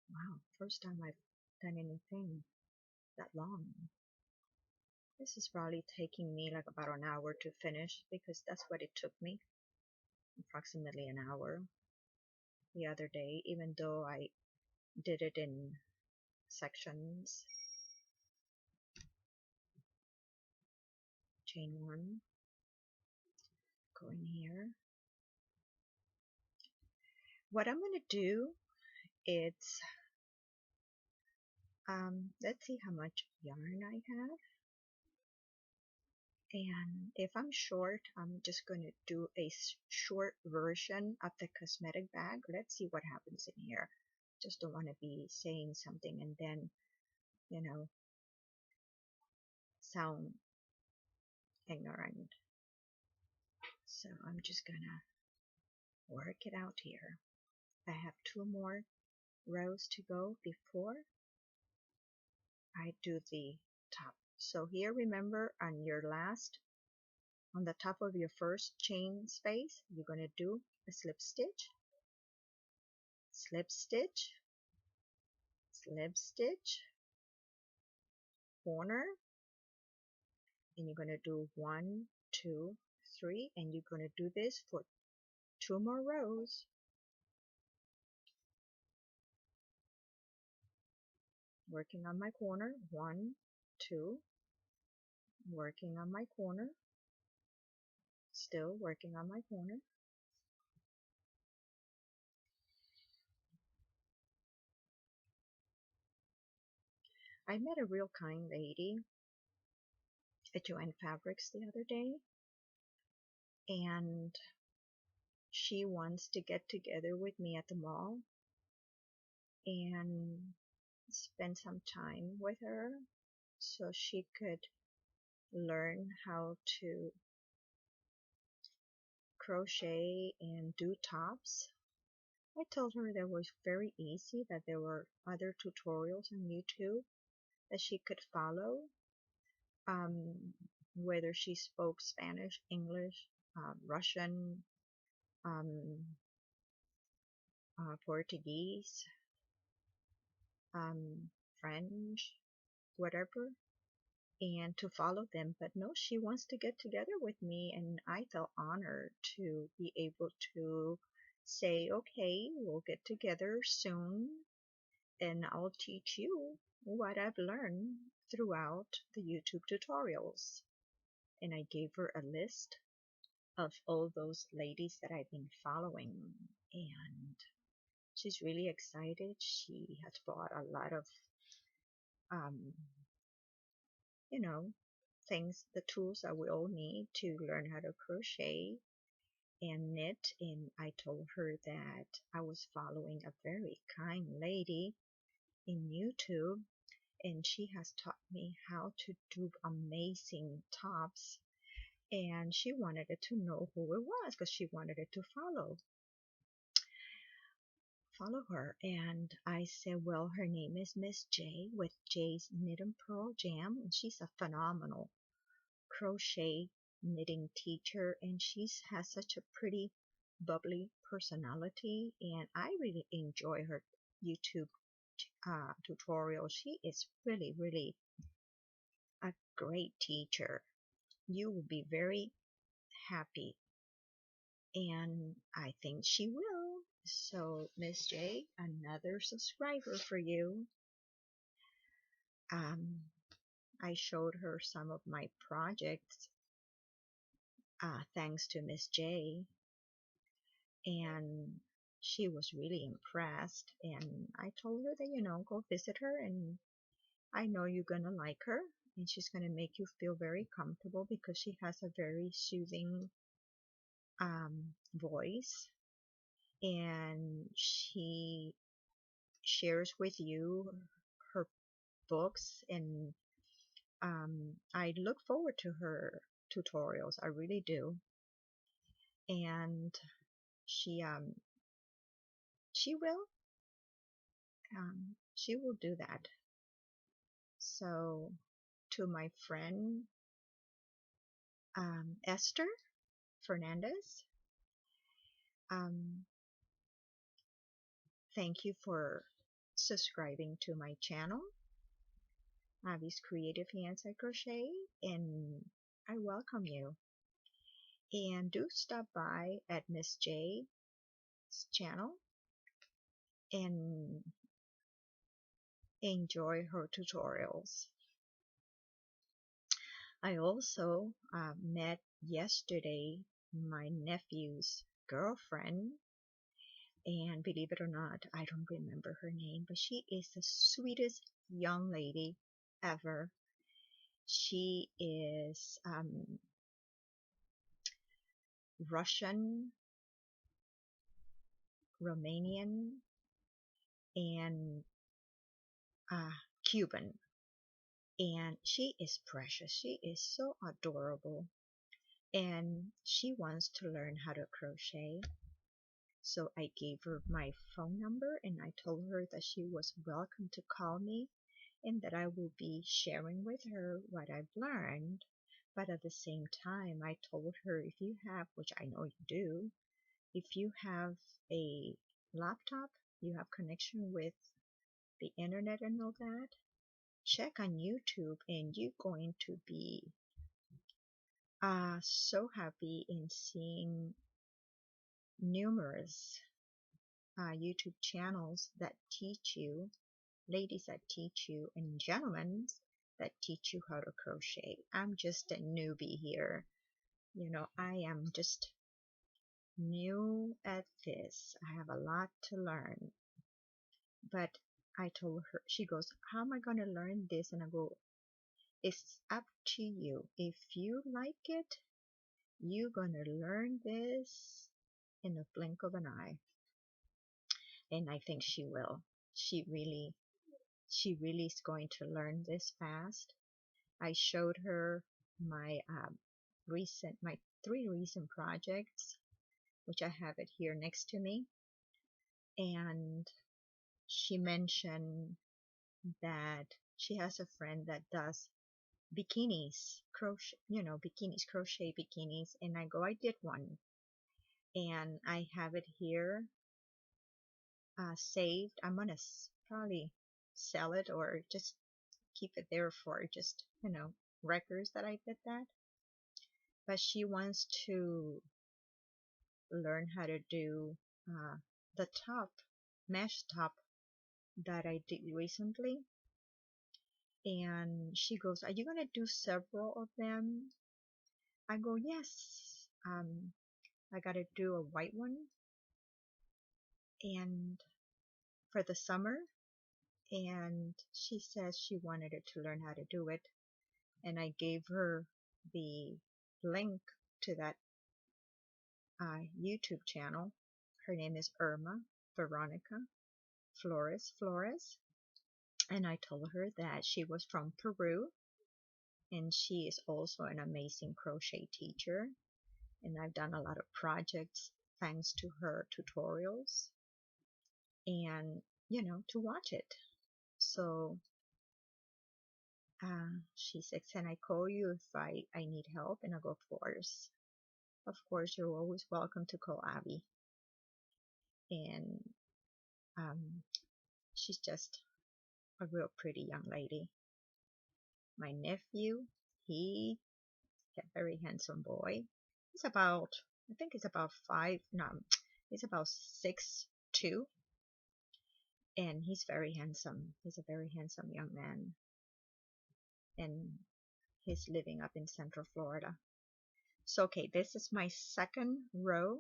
Wow, first time I've done anything that long. This is probably taking me like about an hour to finish because that's what it took me. Approximately an hour the other day, even though I did it in sections. Chain 1, go in here. What I'm going to do is, let's see how much yarn I have. And if I'm short, I'm just going to do a short version of the cosmetic bag. Let's see what happens in here. Just don't want to be saying something and then, you know, sound ignorant. So I'm just going to work it out here. I have 2 more rows to go before I do the top. So here, remember, on the top of your first chain space, you're going to do a slip stitch, slip stitch, slip stitch, corner, and you're going to do 1, 2, 3, and you're going to do this for 2 more rows. Working on my corner, 1, 2, working on my corner, still working on my corner. I met a real kind lady at Joann Fabrics the other day, and she wants to get together with me at the mall and spend some time with her so she could learn how to crochet and do tops. I told her that was very easy, that there were other tutorials on YouTube that she could follow, whether she spoke Spanish, English, Russian, Portuguese, French, whatever, and to follow them. But no, she wants to get together with me, and I felt honored to be able to say, okay, we'll get together soon, and I'll teach you what I've learned throughout the YouTube tutorials. And I gave her a list of all those ladies that I've been following, and she's really excited. She has bought a lot of you know, things, the tools that we all need to learn how to crochet and knit. And I told her that I was following a very kind lady in YouTube, and she has taught me how to do amazing tops, and she wanted to know who it was because she wanted it to follow her. And I said, well, her name is Miss J with J's Knit and Pearl Jam, and she's a phenomenal crochet knitting teacher, and she has such a pretty bubbly personality, and I really enjoy her YouTube tutorial. She is really a great teacher. You will be very happy, and I think she will. So Miss J, another subscriber for you. I showed her some of my projects thanks to Miss J, and she was really impressed. And I told her that, go visit her, and I know you're gonna like her, and she's gonna make you feel very comfortable because she has a very soothing voice, and she shares with you her books, and I look forward to her tutorials. I really do. And she she will do that. So to my friend Esther Fernandez, thank you for subscribing to my channel, Abby's Creative Hands at Crochet, and I welcome you. And do stop by at Miss J's channel and enjoy her tutorials. I also met yesterday my nephew's girlfriend, and believe it or not, I don't remember her name, but she is the sweetest young lady ever. She is Russian, Romanian, and Cuban. And she is precious. She is so adorable. And she wants to learn how to crochet. So I gave her my phone number and I told her that she was welcome to call me and that I will be sharing with her what I've learned. But at the same time, I told her if you have, which I know you do, if you have a laptop, you have connection with the internet and all that, check on YouTube and you're going to be so happy in seeing numerous YouTube channels that teach you, ladies that teach you, and gentlemen that teach you how to crochet. I'm just a newbie here. You know, I am just new at this. I have a lot to learn. But I told her, she goes, how am I going to learn this? And I go, it's up to you. If you like it, you're going to learn this in a blink of an eye. And I think she will. She really is going to learn this fast. I showed her my my 3 recent projects, which I have it here next to me. And she mentioned that she has a friend that does bikinis, crochet, crochet bikinis. And I did one. And I have it here saved. I'm gonna probably sell it or just keep it there for just, records that I did that. But she wants to learn how to do the top, mesh top that I did recently. And she goes, are you going to do several of them? I go, yes. I got to do a white one and for the summer. And she says she wanted it to learn how to do it. And I gave her the link to that YouTube channel. Her name is Irma Veronica Flores. And I told her that she was from Peru and she is also an amazing crochet teacher. And I've done a lot of projects thanks to her tutorials and, to watch it. So she said, can I call you if I need help? And I go, of course. Of course, you're always welcome to call Abby. And she's just a real pretty young lady. My nephew, he's a very handsome boy. He's about, I think he's about he's about 6'2", and he's very handsome. He's a very handsome young man, and he's living up in Central Florida. So, okay, this is my second row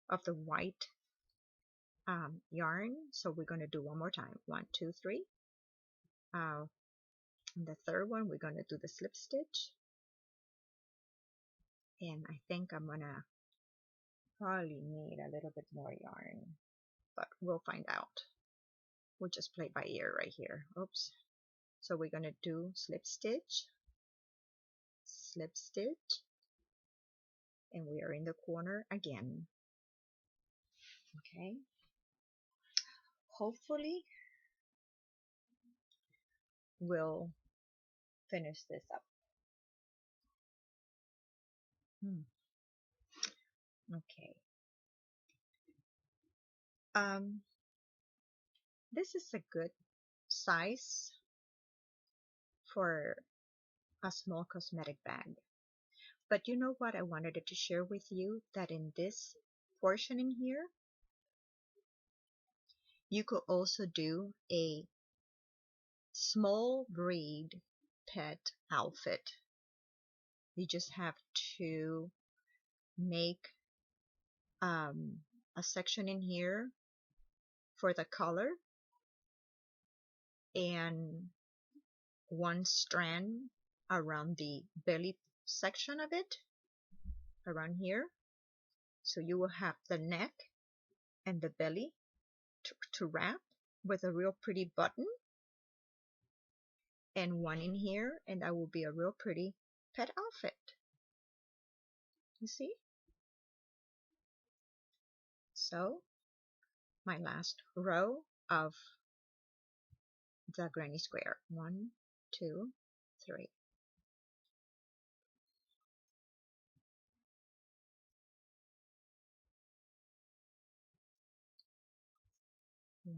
of the white yarn. So we're going to do one more time. 1, 2, 3. And the third one, we're going to do the slip stitch. And I think I'm going to probably need a little bit more yarn, but we'll find out. We'll just play by ear right here. Oops. So we're going to do slip stitch, and we are in the corner again. Okay. Hopefully we'll finish this up. Okay. This is a good size for a small cosmetic bag. But you know what I wanted to share with you? That in this portion in here, you could also do a small breed pet outfit. You just have to make a section in here for the color and one strand around the belly section of it, around here. So you will have the neck and the belly to wrap with a real pretty button, and one in here, and that will be a real pretty pet outfit. You see? So my last row of the granny square. 1, 2, 3. 1,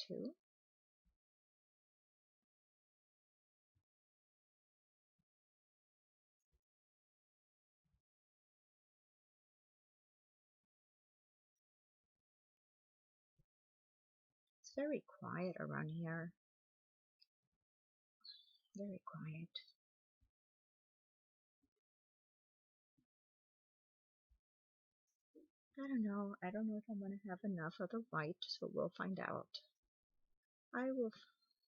2. It's very quiet around here. Very quiet. I don't know. I don't know if I'm going to have enough of the white, so we'll find out. I will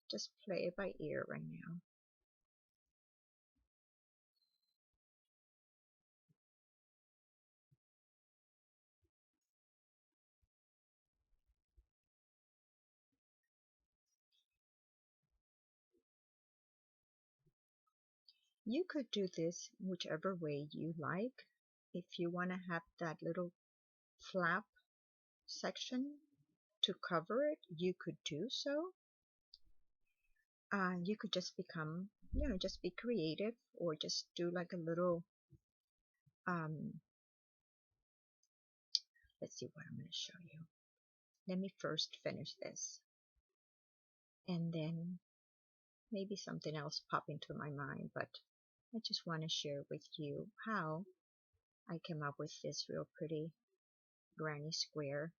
just play it by ear right now. You could do this whichever way you like. If you want to have that little flap section to cover it, you could do so. You could just become, just be creative, or just do like a little, let's see what I'm going to show you. Let me first finish this, and then maybe something else pop into my mind, but I just want to share with you how I came up with this real pretty granny square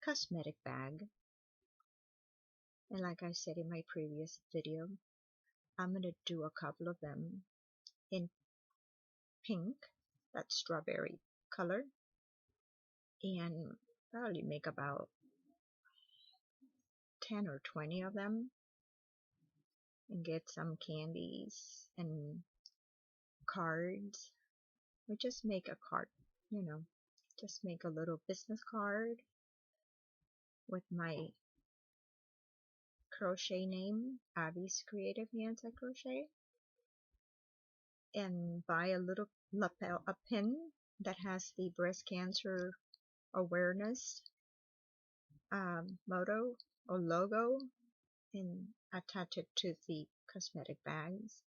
cosmetic bag. And like I said in my previous video, I'm going to do a couple of them in pink, that strawberry color, and probably make about 10 or 20 of them, and get some candies and cards. We just make a card, just make a little business card with my crochet name, Abby's Creative Hands at Crochet, and buy a little lapel, a pin that has the breast cancer awareness motto or logo, and attach it to the cosmetic bags,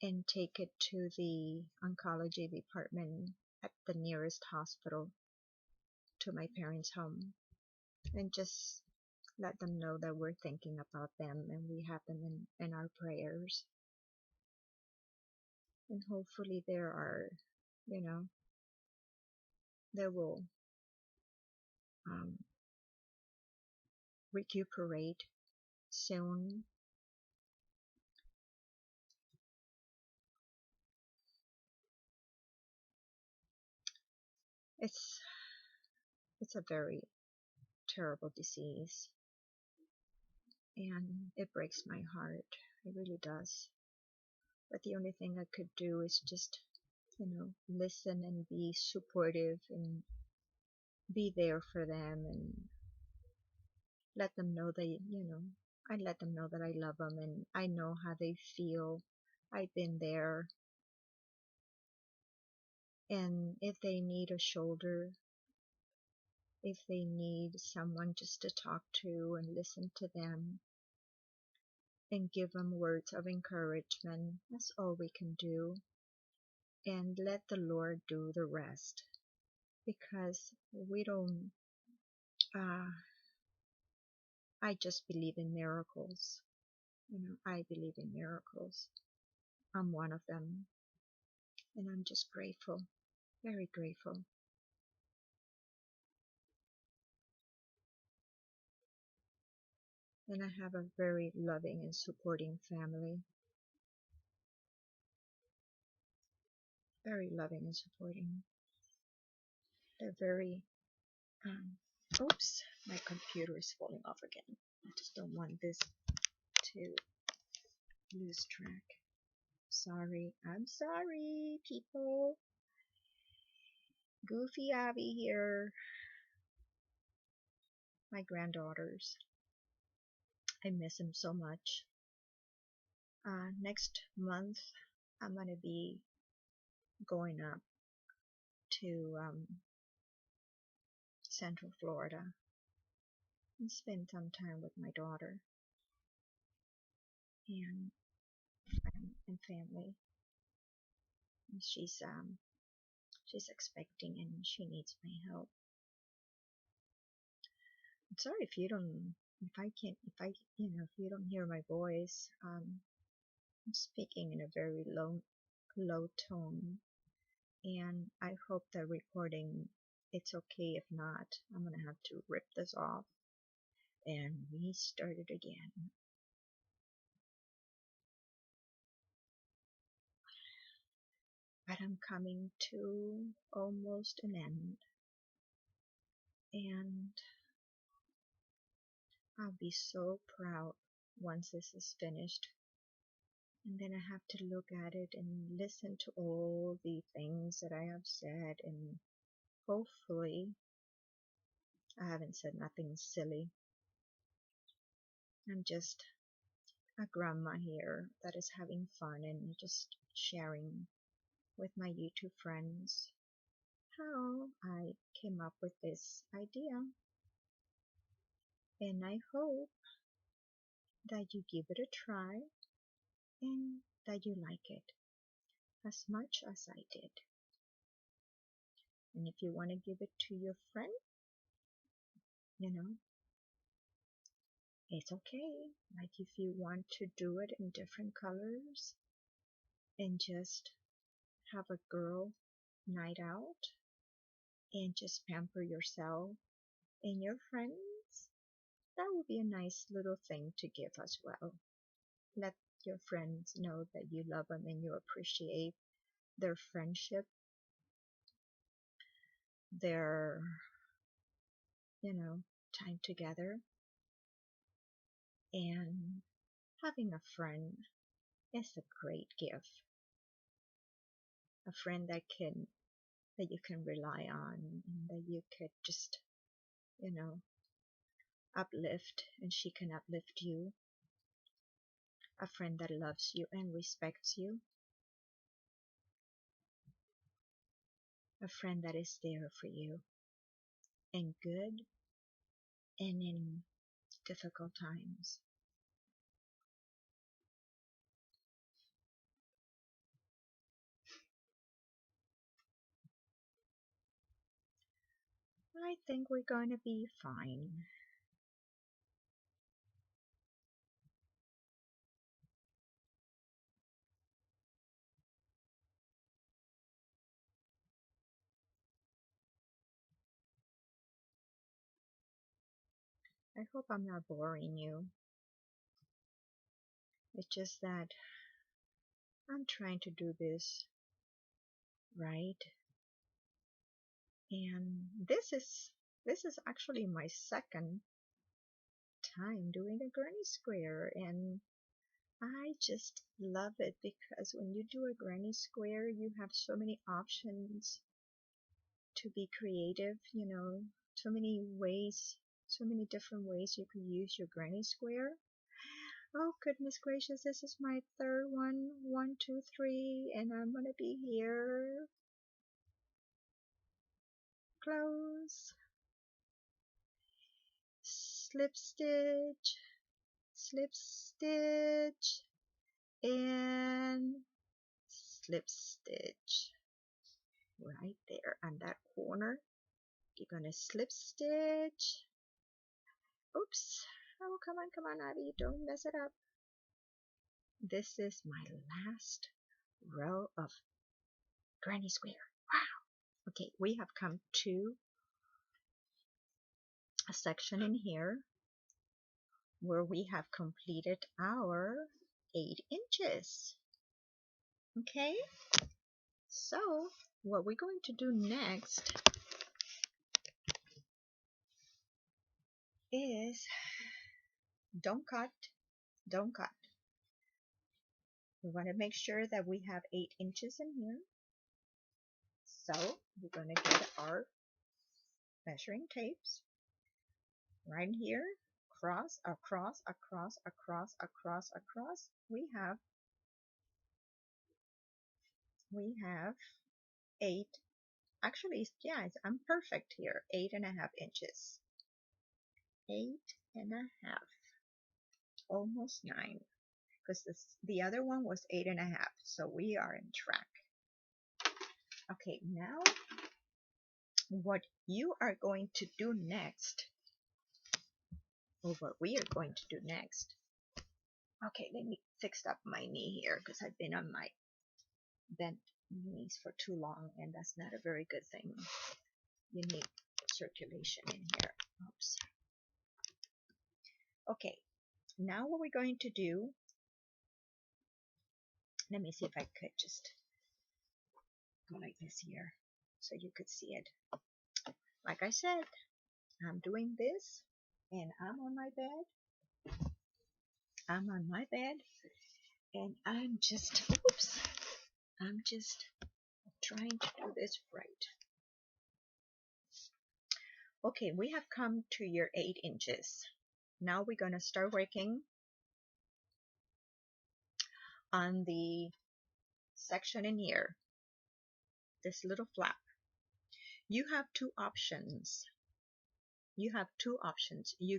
and take it to the oncology department at the nearest hospital to my parents' home, and just let them know that we're thinking about them and we have them in our prayers. And hopefully they will recuperate soon. It's a very terrible disease, and it breaks my heart. It really does. But the only thing I could do is just, listen and be supportive and be there for them, and let them know that, I let them know that I love them and I know how they feel. I've been there. And if they need a shoulder, if they need someone just to talk to and listen to them and give them words of encouragement, that's all we can do. And let the Lord do the rest, because we don't, I just believe in miracles. I believe in miracles. I'm one of them. And I'm just grateful, very grateful. And I have a very loving and supporting family. Very loving and supporting. They're very, oops, my computer is falling off again. I just don't want this to lose track. Sorry, I'm sorry, people. Goofy Abby here. My granddaughters. I miss them so much. Next month, I'm gonna be going up to Central Florida and spend some time with my daughter and family. And she's expecting and she needs my help. I'm sorry if you don't, if you don't hear my voice. I'm speaking in a very low tone, and I hope the recording, it's okay. If not, I'm gonna have to rip this off and restart it again. But I'm coming to almost an end, and I'll be so proud once this is finished. And then I have to look at it and listen to all the things that I have said, and hopefully I haven't said nothing silly. I'm just a grandma here that is having fun and just sharing with my YouTube friends how I came up with this idea. And I hope that you give it a try and that you like it as much as I did. And if you want to give it to your friend, it's okay. Like if you want to do it in different colors and just have a girl night out and just pamper yourself and your friends, that would be a nice little thing to give as well. Let your friends know that you love them and you appreciate their friendship, their, time together. And having a friend is a great gift. A friend that you can rely on, and that you could just, uplift, and she can uplift you. A friend that loves you and respects you. A friend that is there for you in good and in difficult times. I think we're going to be fine. I hope I'm not boring you. It's just that I'm trying to do this right. And this is actually my second time doing a granny square, and I just love it because when you do a granny square, you have so many options to be creative, so many ways, so many different ways you can use your granny square. Oh goodness gracious, this is my third one. 1, 2, 3, and I'm gonna be here. Close. Slip stitch. Slip stitch. And slip stitch. Right there on that corner. You're gonna slip stitch. Oops. Oh, come on, Abby. Don't mess it up. This is my last row of granny square. Wow. Okay, we have come to a section in here where we have completed our 8 inches. Okay, so what we're going to do next is don't cut. We want to make sure that we have 8 inches in here. So we're going to get our measuring tapes right here, across. We have 8. Actually, yeah, I'm perfect here. 8.5 inches. 8.5, almost 9, because the other one was 8.5. So we are in track. Okay, now what you are going to do next, or what we are going to do next. Okay, let me fix up my knee here because I've been on my bent knees for too long, and that's not a very good thing. You need circulation in here. Oops. Okay, now what we're going to do, let me see if I could just go like this here so you could see it. Like I said, I'm doing this and I'm on my bed. And I'm just trying to do this right. Okay, we have come to your 8 inches. Now we're going to start working on the section in here, this little flap. You have two options. You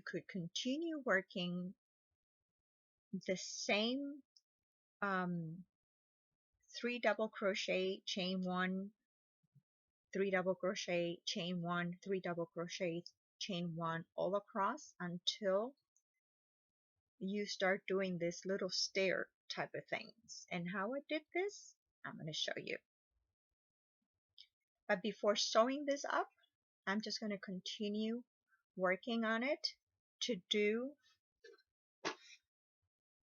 could continue working the same 3 double crochet, chain 1, 3 double crochet, chain 1, 3 double crochet, chain 1 all across until you start doing this little stair type of things. And how I did this, I'm going to show you. But before sewing this up, I'm just going to continue working on it to do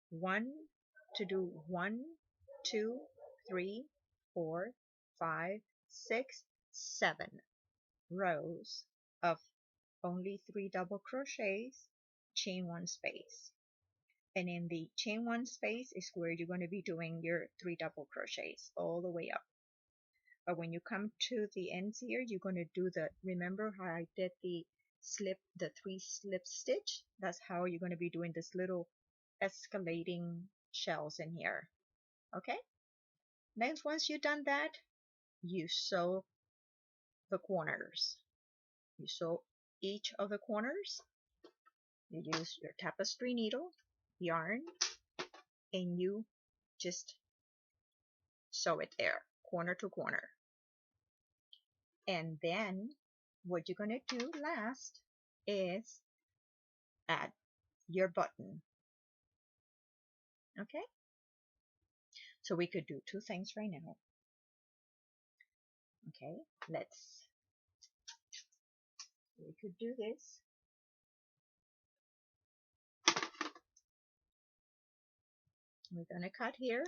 1, 2, 3, 4, 5, 6, 7 rows of only 3 double crochets, chain 1 space. And in the chain 1 space is where you're going to be doing your 3 double crochets all the way up. But when you come to the ends here, you're going to do remember how I did the 3 slip stitch? That's how you're going to be doing this little escalating shells in here. Okay? Then once you've done that, you sew the corners. You sew each of the corners. You use your tapestry needle, yarn, and you just sew it there, corner to corner. And then what you're going to do last is add your button. Okay? So we could do 2 things right now. Okay, we could do this. We're going to cut here.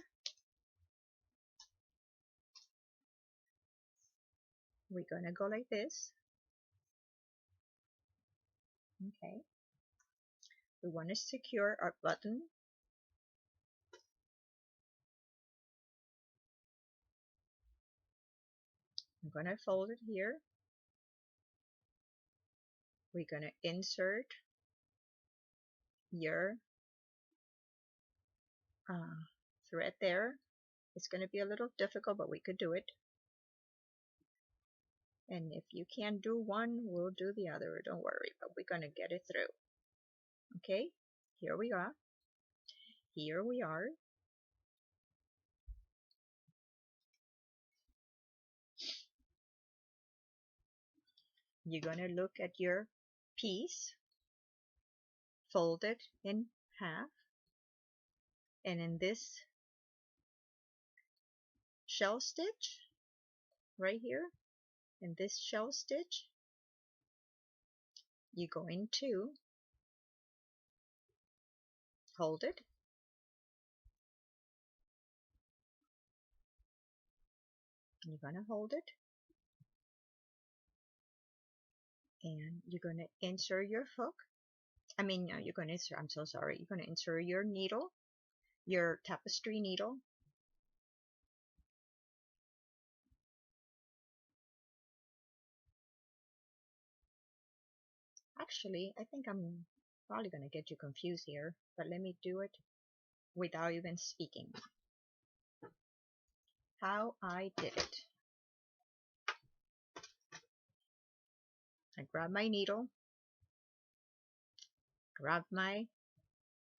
We're going to go like this. Okay. We want to secure our button. I'm going to fold it here. We're going to insert your thread there. It's going to be a little difficult, but we could do it. And if you can't do one, we'll do the other. Don't worry, but we're going to get it through. Okay, here we are. Here we are. You're going to look at your piece, fold it in half, and in this shell stitch right here, in this shell stitch, you're going to fold it. You're going to hold it. And you're going to insert your hook. You're going to insert, I'm so sorry. You're going to insert your needle, your tapestry needle. Actually, I think I'm probably going to get you confused here, but let me do it without even speaking. How I did it. I grabbed my needle, grabbed my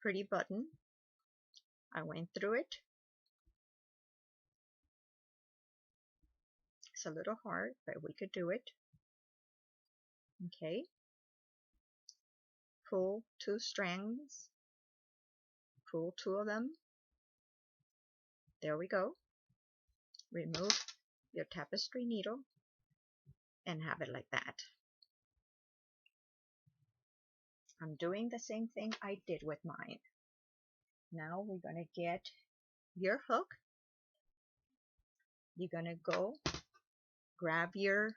pretty button. I went through it. It's a little hard, but we could do it. Okay. Pull 2 strands. Pull 2 of them. There we go. Remove your tapestry needle and have it like that. I'm doing the same thing I did with mine. Now we're going to get your hook. You're going to go grab your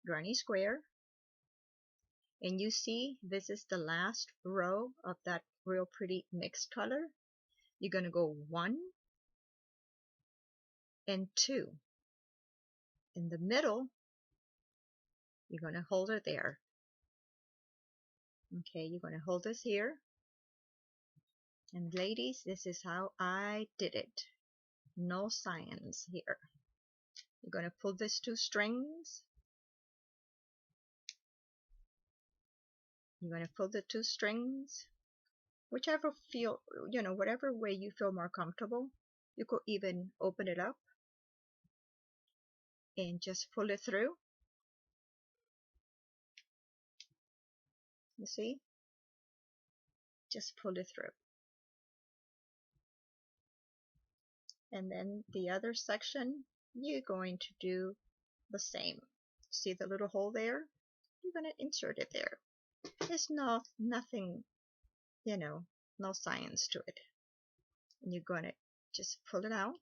granny square, and you see this is the last row of that real pretty mixed color. You're going to go 1 and 2. In the middle, you're going to hold it there. Okay, you're going to hold this here. And ladies, this is how I did it. No science here. You're going to pull these 2 strings. You're going to pull the 2 strings. Whichever whatever way you feel more comfortable. You could even open it up and just pull it through. You see? Just pull it through. And then the other section, you're going to do the same. See the little hole there? You're going to insert it there. There's nothing, no science to it. And you're going to just pull it out.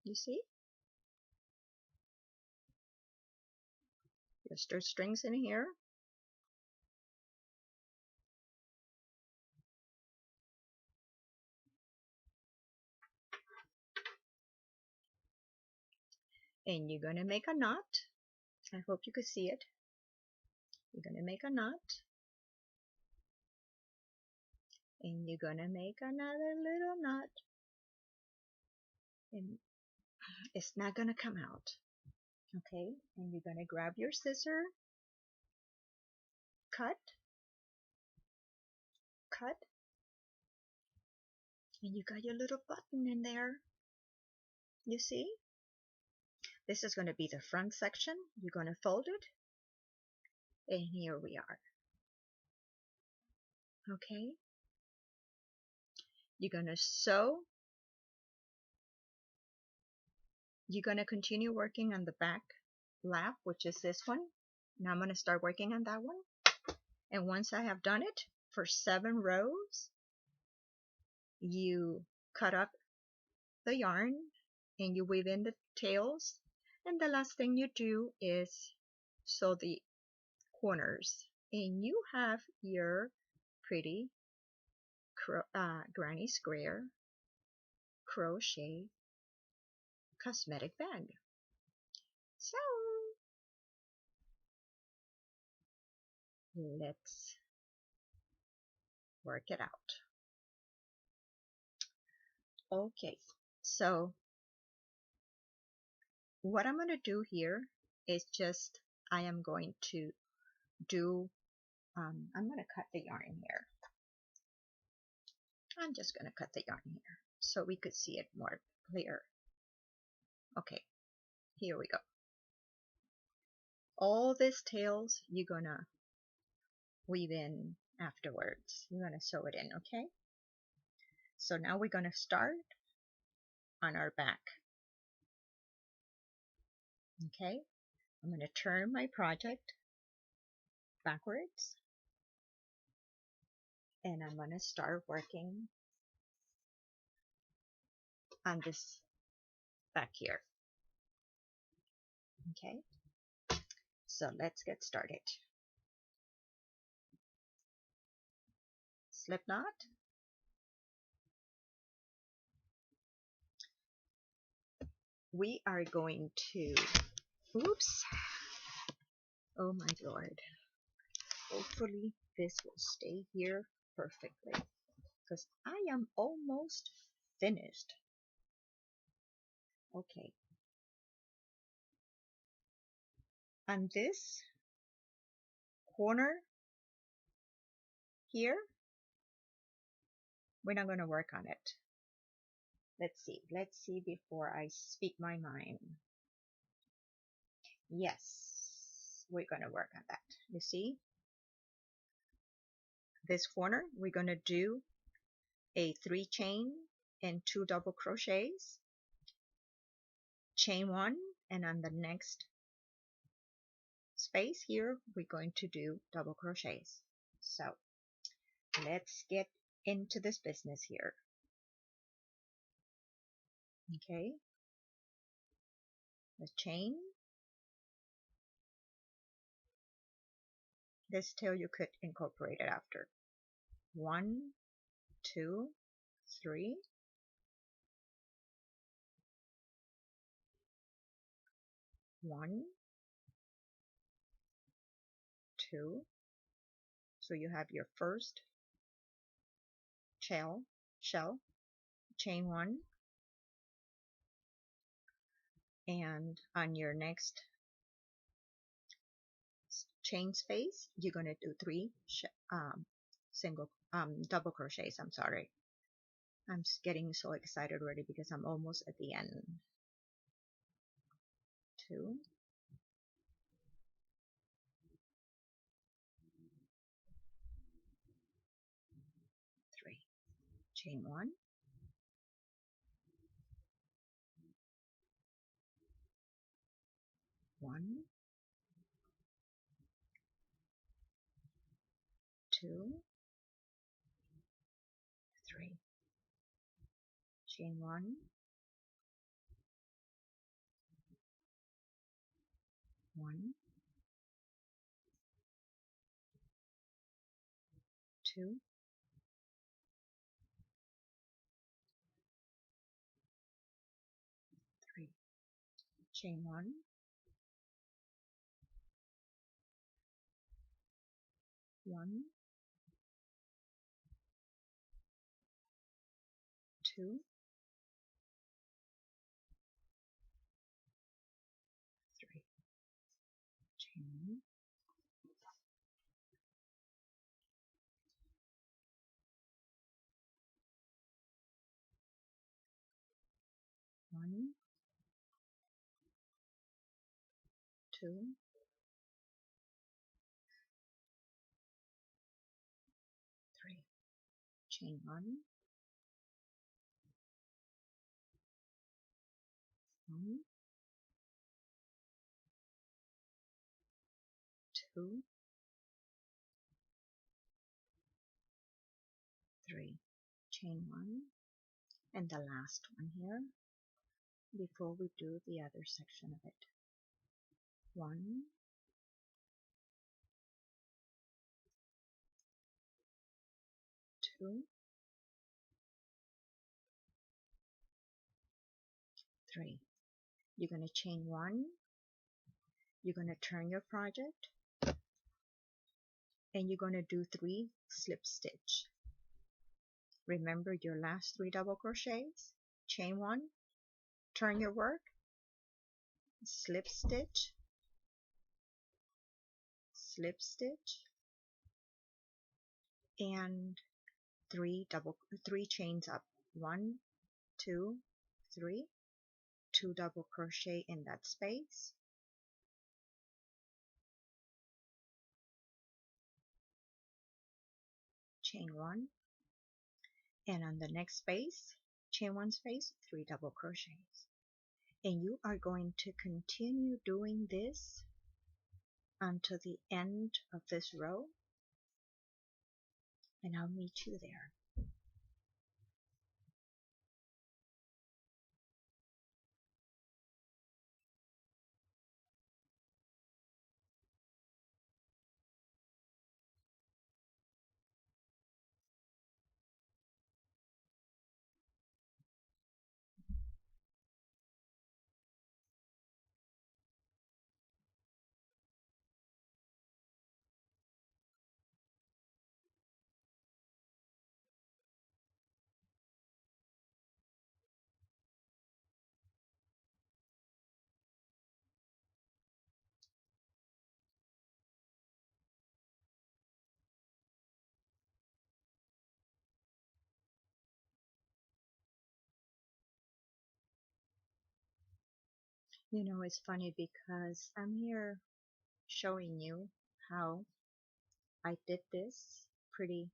You see? There's 2 strings in here. And you're going to make a knot. I hope you could see it. You're going to make a knot. And you're going to make another little knot. And it's not going to come out. Okay? And you're going to grab your scissor. Cut. Cut. And you got your little button in there. You see? This is going to be the front section. You're going to fold it. And here we are. Okay? You're going to sew. You're going to continue working on the back lap, which is this one. Now I'm going to start working on that one. And once I have done it for 7 rows, you cut up the yarn and you weave in the tails. And the last thing you do is sew the corners. And you have your pretty granny square crochet cosmetic bag. So let's work it out. Okay, so what I'm going to do here is just I am going to do I'm going to cut the yarn here. I'm just going to cut the yarn here so we could see it more clear. Okay, here we go. All these tails you're going to weave in afterwards. You're going to sew it in, okay? So now we're going to start on our back. Okay, I'm going to turn my project backwards. and I'm going to start working on this back here. Okay, so let's get started. Slip knot. We are going to, oops, oh my lord, hopefully this will stay here perfectly because I am almost finished. Okay, on this corner here, we're not going to work on it. Let's see before I speak my mind. Yes, we're going to work on that. You see, this corner, we're going to do a 3 chain and 2 double crochets, chain 1, and on the next space here, we're going to do double crochets. So let's get into this business here. Okay, the chain. This tail you could incorporate it after. 1, 2, 3. 1, 2. So you have your first shell, chain 1, and on your next chain space, you're going to do 3 double crochets. I'm sorry. I'm just getting so excited already because I'm almost at the end. 2, 3, chain 1, 1, 2, 3, chain 1, 1, 2, 3, chain 1, 1, 2, 3, chain 1, 2, 3, chain 1, 1, 2, 3, chain 1, and the last one here before we do the other section of it. 1, 2, 3. You're going to chain 1, you're going to turn your project, and you're going to do 3 slip stitch. Remember your last 3 double crochets, chain 1, turn your work, slip stitch, and 3 chains up. 1, 2, 3, 2 double crochet in that space, chain 1, and on the next space, chain 1 space, 3 double crochets. And you are going to continue doing this until the end of this row. and I'll meet you there. You know, it's funny because I'm here showing you how I did this pretty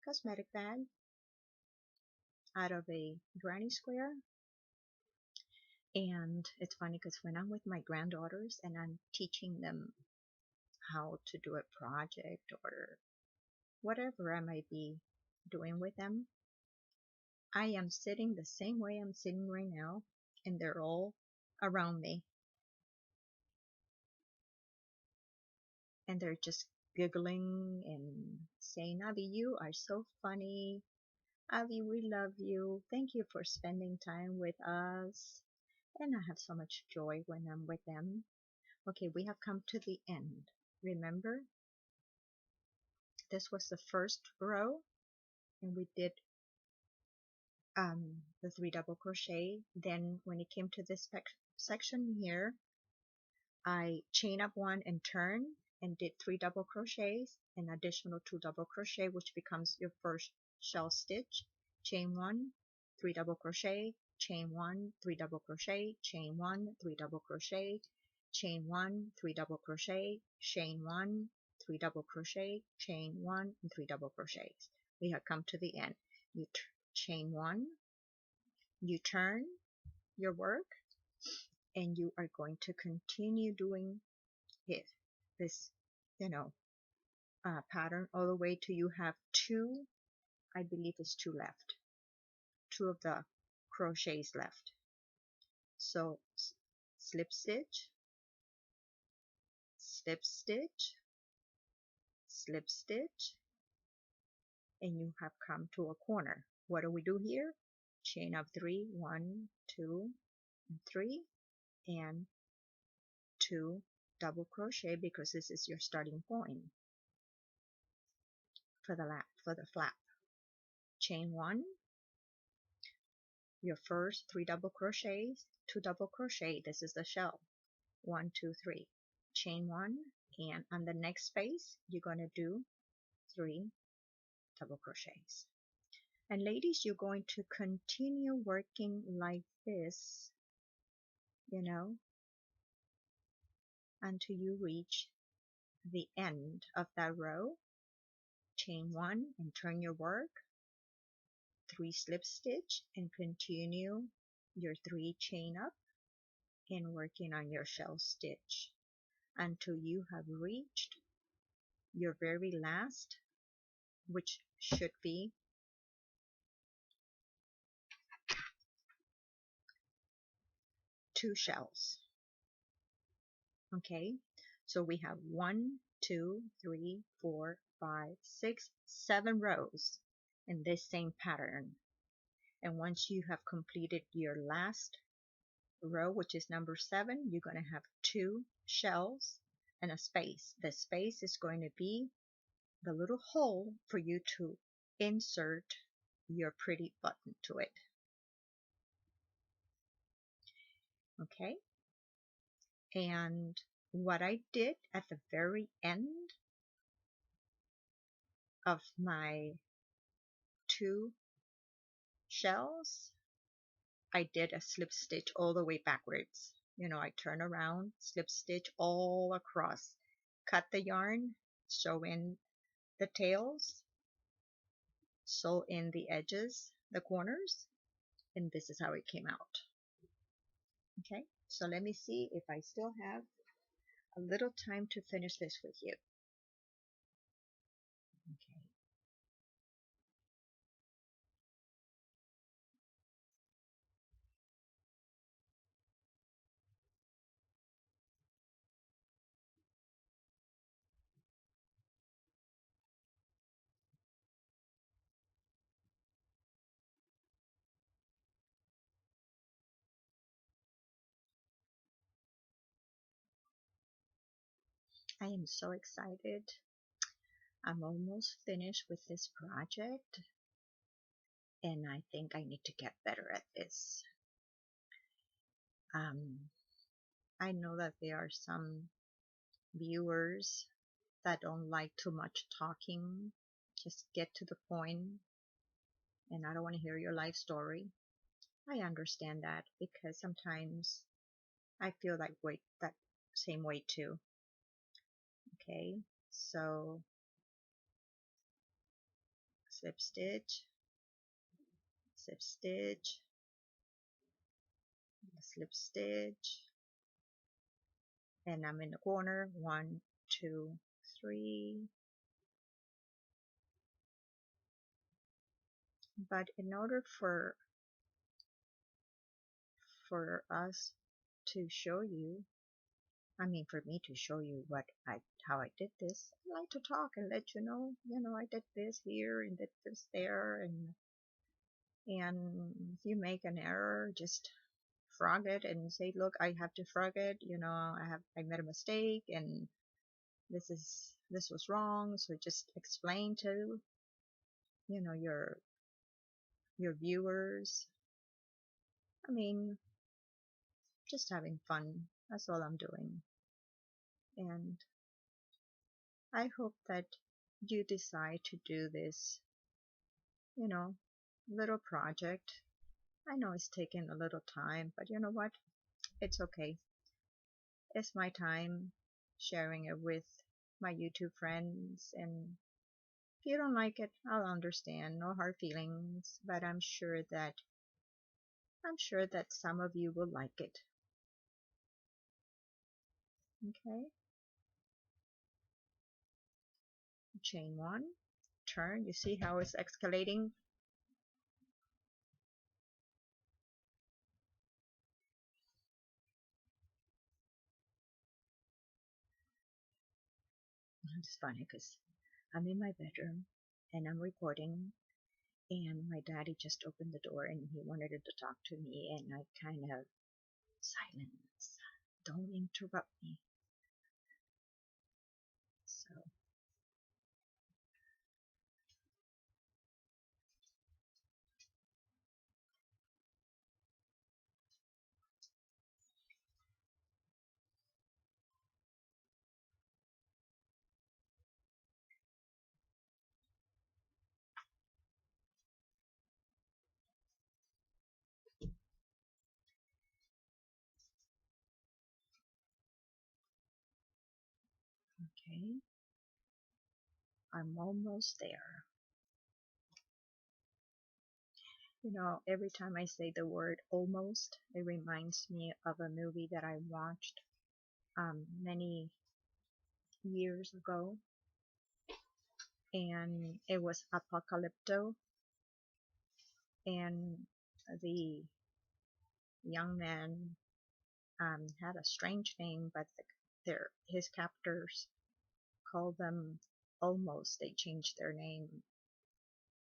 cosmetic bag out of a granny square. And it's funny because when I'm with my granddaughters and I'm teaching them how to do a project or whatever I might be doing with them, I am sitting the same way I'm sitting right now, and they're all around me, and they're just giggling and saying, Avi, you are so funny. Avi, we love you. Thank you for spending time with us. And I have so much joy when I'm with them. Okay, we have come to the end. Remember, this was the first row, and we did the 3 double crochet. Then when it came to this section here, I chain up 1 and turn and did 3 double crochets, an additional 2 double crochet, which becomes your first shell stitch. Chain 1, 3 double crochet, chain 1, 3 double crochet, chain 1, 3 double crochet, chain 1, 3 double crochet, chain 1, 3 double crochet, chain 1, and 3 double crochets. We have come to the end. You chain 1, you turn your work, and you are going to continue doing it, this, pattern all the way till you have 2, I believe it's 2 left, 2 of the crochets left. So slip stitch, slip stitch, slip stitch, and you have come to a corner. What do we do here? Chain up 3, 1, 2, 3, and 2 double crochet, because this is your starting point for the flap. Chain 1, your first 3 double crochets, 2 double crochet, this is the shell. 1, 2, 3. Chain 1, and on the next space you're going to do 3 double crochets. And ladies, you're going to continue working like this, until you reach the end of that row. Chain 1 and turn your work, 3 slip stitch, and continue your 3 chain up and working on your shell stitch until you have reached your very last, which should be 2 shells. Okay, so we have 1, 2, 3, 4, 5, 6, 7 rows in this same pattern. And once you have completed your last row, which is number 7, you're going to have 2 shells and a space. The space is going to be the little hole for you to insert your pretty button to it. Okay, and what I did at the very end of my 2 shells, I did a slip stitch all the way backwards. I turn around, slip stitch all across, cut the yarn, sew in the tails, sew in the edges, the corners, and this is how it came out. Okay, so let me see if I still have a little time to finish this with you. Okay, I am so excited. I'm almost finished with this project, and I think I need to get better at this. Um, I know that there are some viewers that don't like too much talking. Just get to the point, and I don't want to hear your life story. I understand that because sometimes I feel that same way too. Okay, so slip stitch, slip stitch, slip stitch, and I'm in the corner. 1, 2, 3. But in order for us to show you, I mean for me to show you how I did this, I like to talk and let you know, I did this here and did this there, and if you make an error, just frog it and say, look, I have to frog it, I made a mistake and this was wrong. So just explain to your viewers. I mean, just having fun. That's all I'm doing. And I hope that you decide to do this, you know, little project. I know it's taken a little time, but you know what? It's okay. It's my time sharing it with my YouTube friends, and if you don't like it, I'll understand. No hard feelings, but I'm sure that some of you will like it. Okay? Chain 1, turn. You see how it's escalating? It's funny because I'm in my bedroom and I'm recording, and my daddy just opened the door and he wanted to talk to me, and I kind of silence. Don't interrupt me. So, okay, I'm almost there. Every time I say the word almost, it reminds me of a movie that I watched many years ago, and it was Apocalypto, and the young man had a strange name, but his captors called them almost. They changed their name.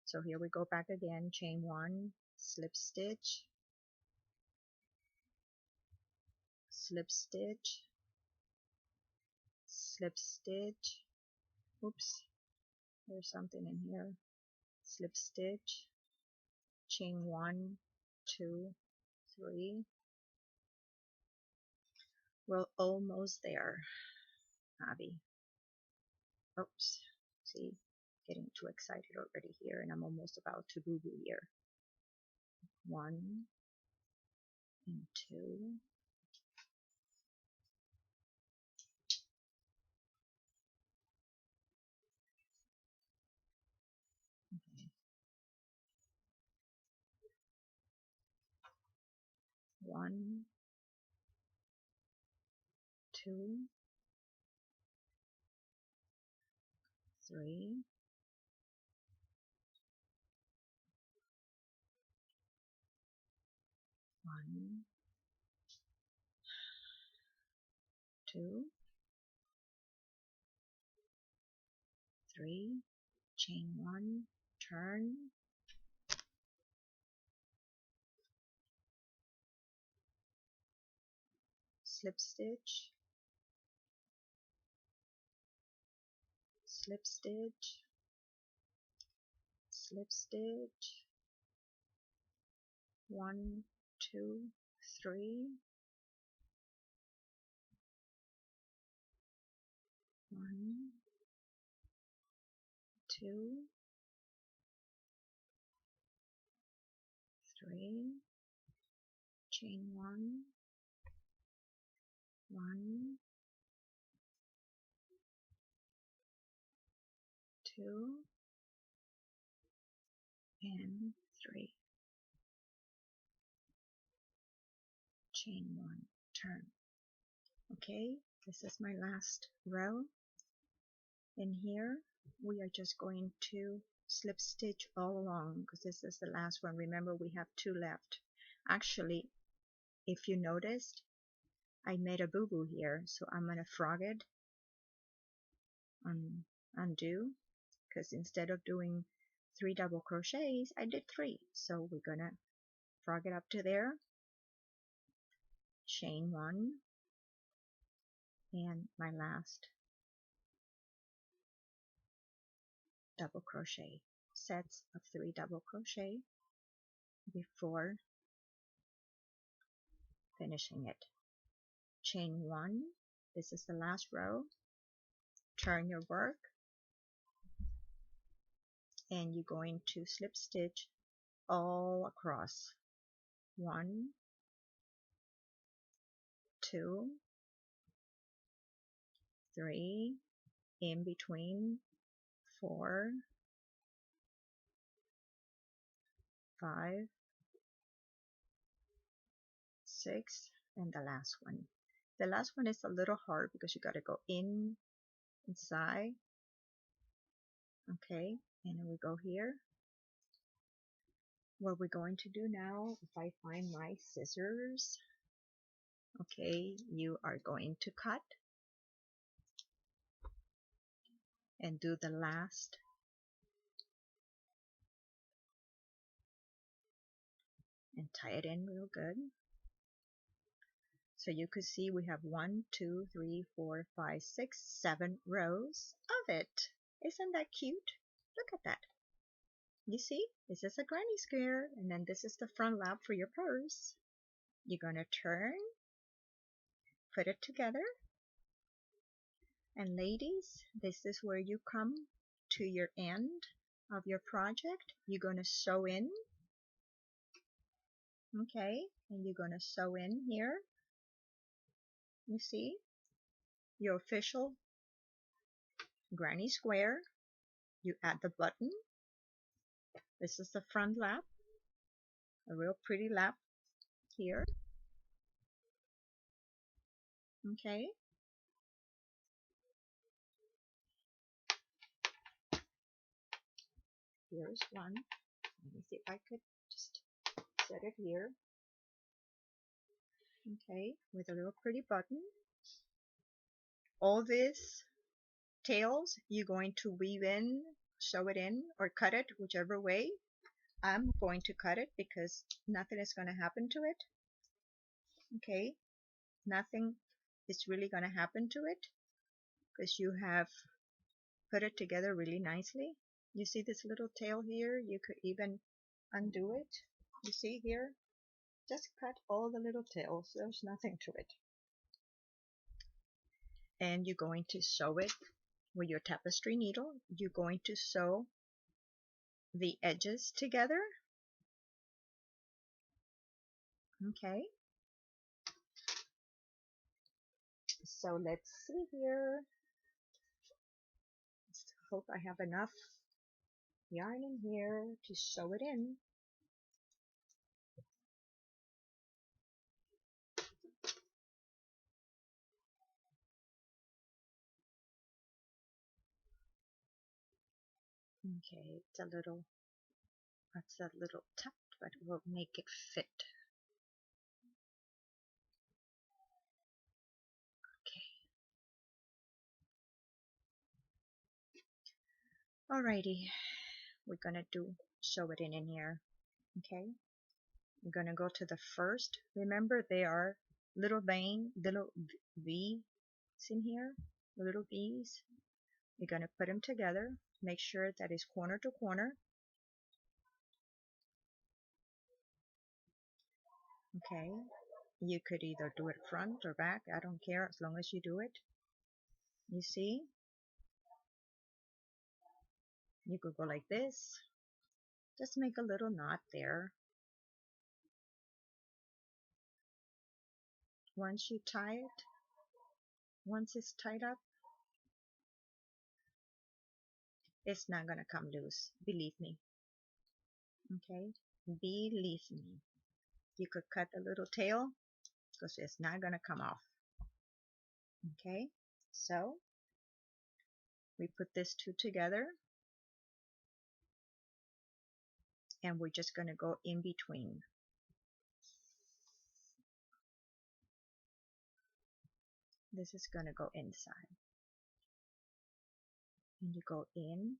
So here we go back again. Chain 1, slip stitch, slip stitch, slip stitch. Oops, there's something in here. Slip stitch, chain 1, 2, 3. We're almost there, Abby. Oops, see, getting too excited already here, and I'm almost about to boo boo here. 1 and 2. Okay. 1, 2, 3. 1, 2, 3. Chain 1, turn, slip stitch, slip stitch, slip stitch, 1, 2, 3, 1, 2, 3, chain 1, 1, 2, and 3, chain 1, turn. Okay, this is my last row. In here we are just going to slip stitch all along because this is the last one. Remember, we have 2 left. Actually, if you noticed, I made a boo-boo here, so I'm gonna frog it, undo, because instead of doing 3 double crochets, I did 3. So we're gonna frog it up to there, chain 1, and my last double crochet, sets of 3 double crochet before finishing it. Chain 1, this is the last row, turn your work, and you're going to slip stitch all across. 1, 2, 3, in between, 4, 5, 6, and the last one. The last one is a little hard because you got to go inside. Okay, and then we go here. What we're going to do now, if I find my scissors, okay, you are going to cut and do the last and tie it in real good. So you could see we have 1, 2, 3, 4, 5, 6, 7 rows of it. Isn't that cute? Look at that. You see, this is a granny square, and then this is the front lap for your purse. You're going to turn, put it together, and ladies, this is where you come to your end of your project. You're going to sew in, okay, and you're going to sew in here. You see your official granny square. You add the button. This is the front lap, a real pretty lap here. Okay, here's one. Let me see if I could just set it here. Okay, with a little pretty button. All these tails you're going to weave in, sew it in, or cut it, whichever way. I'm going to cut it because nothing is going to happen to it. Okay, nothing is really going to happen to it because you have put it together really nicely. You see this little tail here? You could even undo it. You see here? Just cut all the little tails. There's nothing to it. And you're going to sew it with your tapestry needle. You're going to sew the edges together. Okay. So let's see here. Just hope I have enough yarn in here to sew it in. Okay, it's a little tight, but we'll make it fit. Okay. Alrighty, we're gonna sew it in here. Okay, I'm gonna go to the first. Remember, there are little V's in here, little V's. You're going to put them together. Make sure that it's corner to corner. Okay. You could either do it front or back. I don't care as long as you do it. You see? You could go like this. Just make a little knot there. Once you tie it, once it's tied up, it's not going to come loose. Believe me. Okay? Believe me. You could cut the little tail because it's not going to come off. Okay? So, we put these two together and we're just going to go in between. This is going to go inside. And you go in,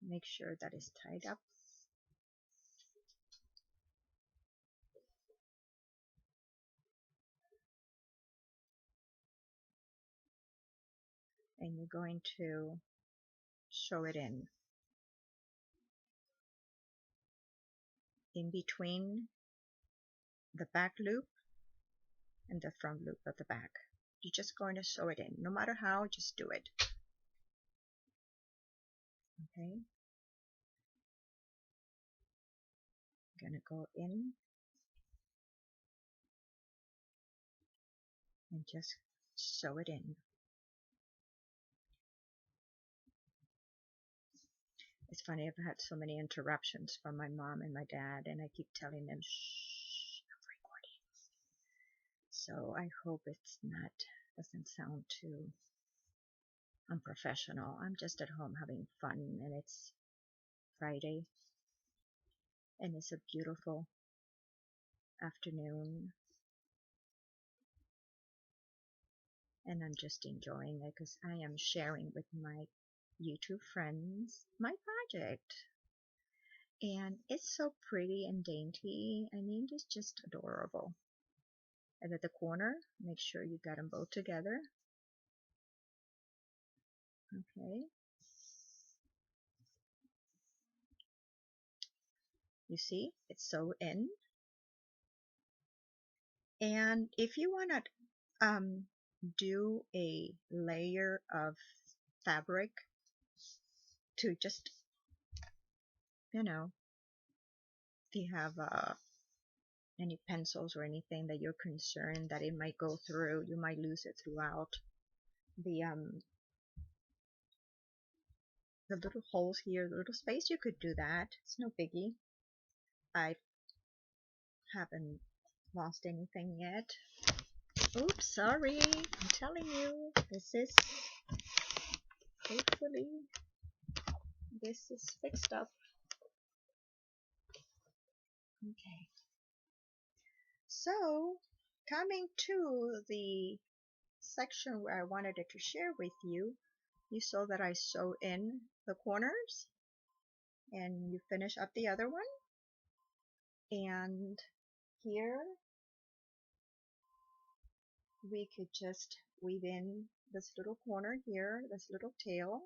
make sure that it's tied up. And you're going to sew it in between the back loop and the front loop of the back. You're just going to sew it in. No matter how, just do it. Okay? I'm going to go in and just sew it in. It's funny, I've had so many interruptions from my mom and my dad, and I keep telling them, shh, I'm recording. So I hope it's not, doesn't sound too unprofessional. I'm just at home having fun, and it's Friday, and it's a beautiful afternoon, and I'm just enjoying it because I am sharing with my YouTube friends my project. And it's so pretty and dainty. I mean, it's just adorable. And at the corner, make sure you got them both together. Okay. You see, it's sewed in. And if you want to do a layer of fabric to just, you know, if you have any pencils or anything that you're concerned that it might go through, you might lose it throughout the little holes here, the little space, you could do that. It's no biggie. I haven't lost anything yet. Oops, sorry. I'm telling you, this is, hopefully, this is fixed up. Okay. So, coming to the section where I wanted to share with you, you saw that I sew in the corners and you finish up the other one. And here we could just weave in this little corner here, this little tail.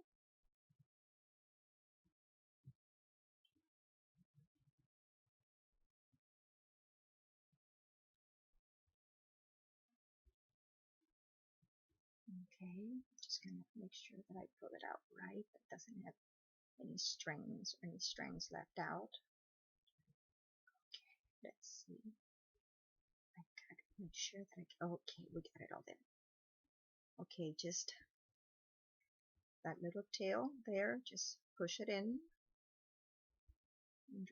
Okay, just gonna make sure that I pull it out right, that doesn't have any strings or any strands left out. Okay, let's see. I gotta make sure that okay, we got it all there. Okay, just that little tail there, just push it in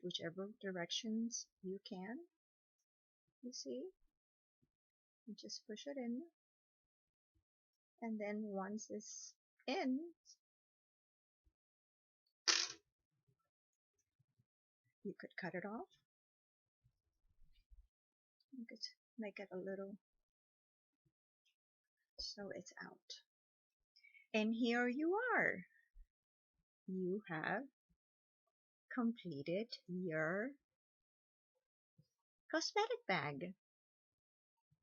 whichever directions you can. You see? You just push it in, and then once it's in, you could cut it off. You could make it a little so it's out. And here you are. You have completed your cosmetic bag.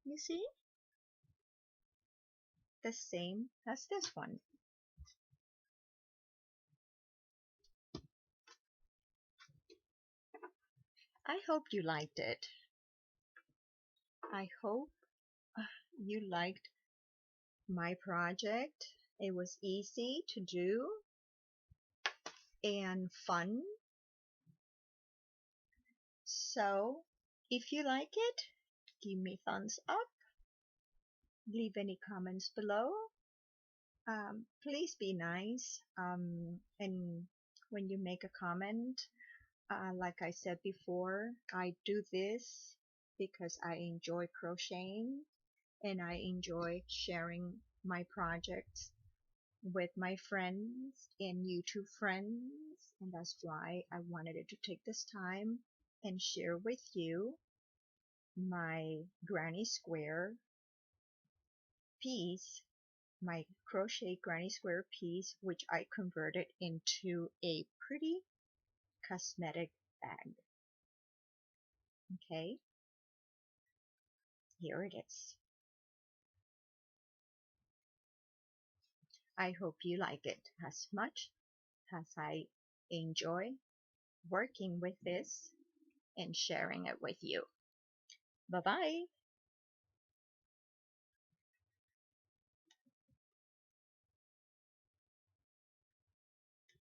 You see? The same as this one. I hope you liked it. I hope you liked my project. It was easy to do and fun. So if you like it, give me thumbs up. Leave any comments below. Please be nice. And when you make a comment, like I said before, I do this because I enjoy crocheting and I enjoy sharing my projects with my friends and YouTube friends, and that's why I wanted to take this time and share with you my granny square piece, my crochet granny square piece, which I converted into a pretty cosmetic bag. Okay, here it is. I hope you like it as much as I enjoy working with this and sharing it with you. Bye bye.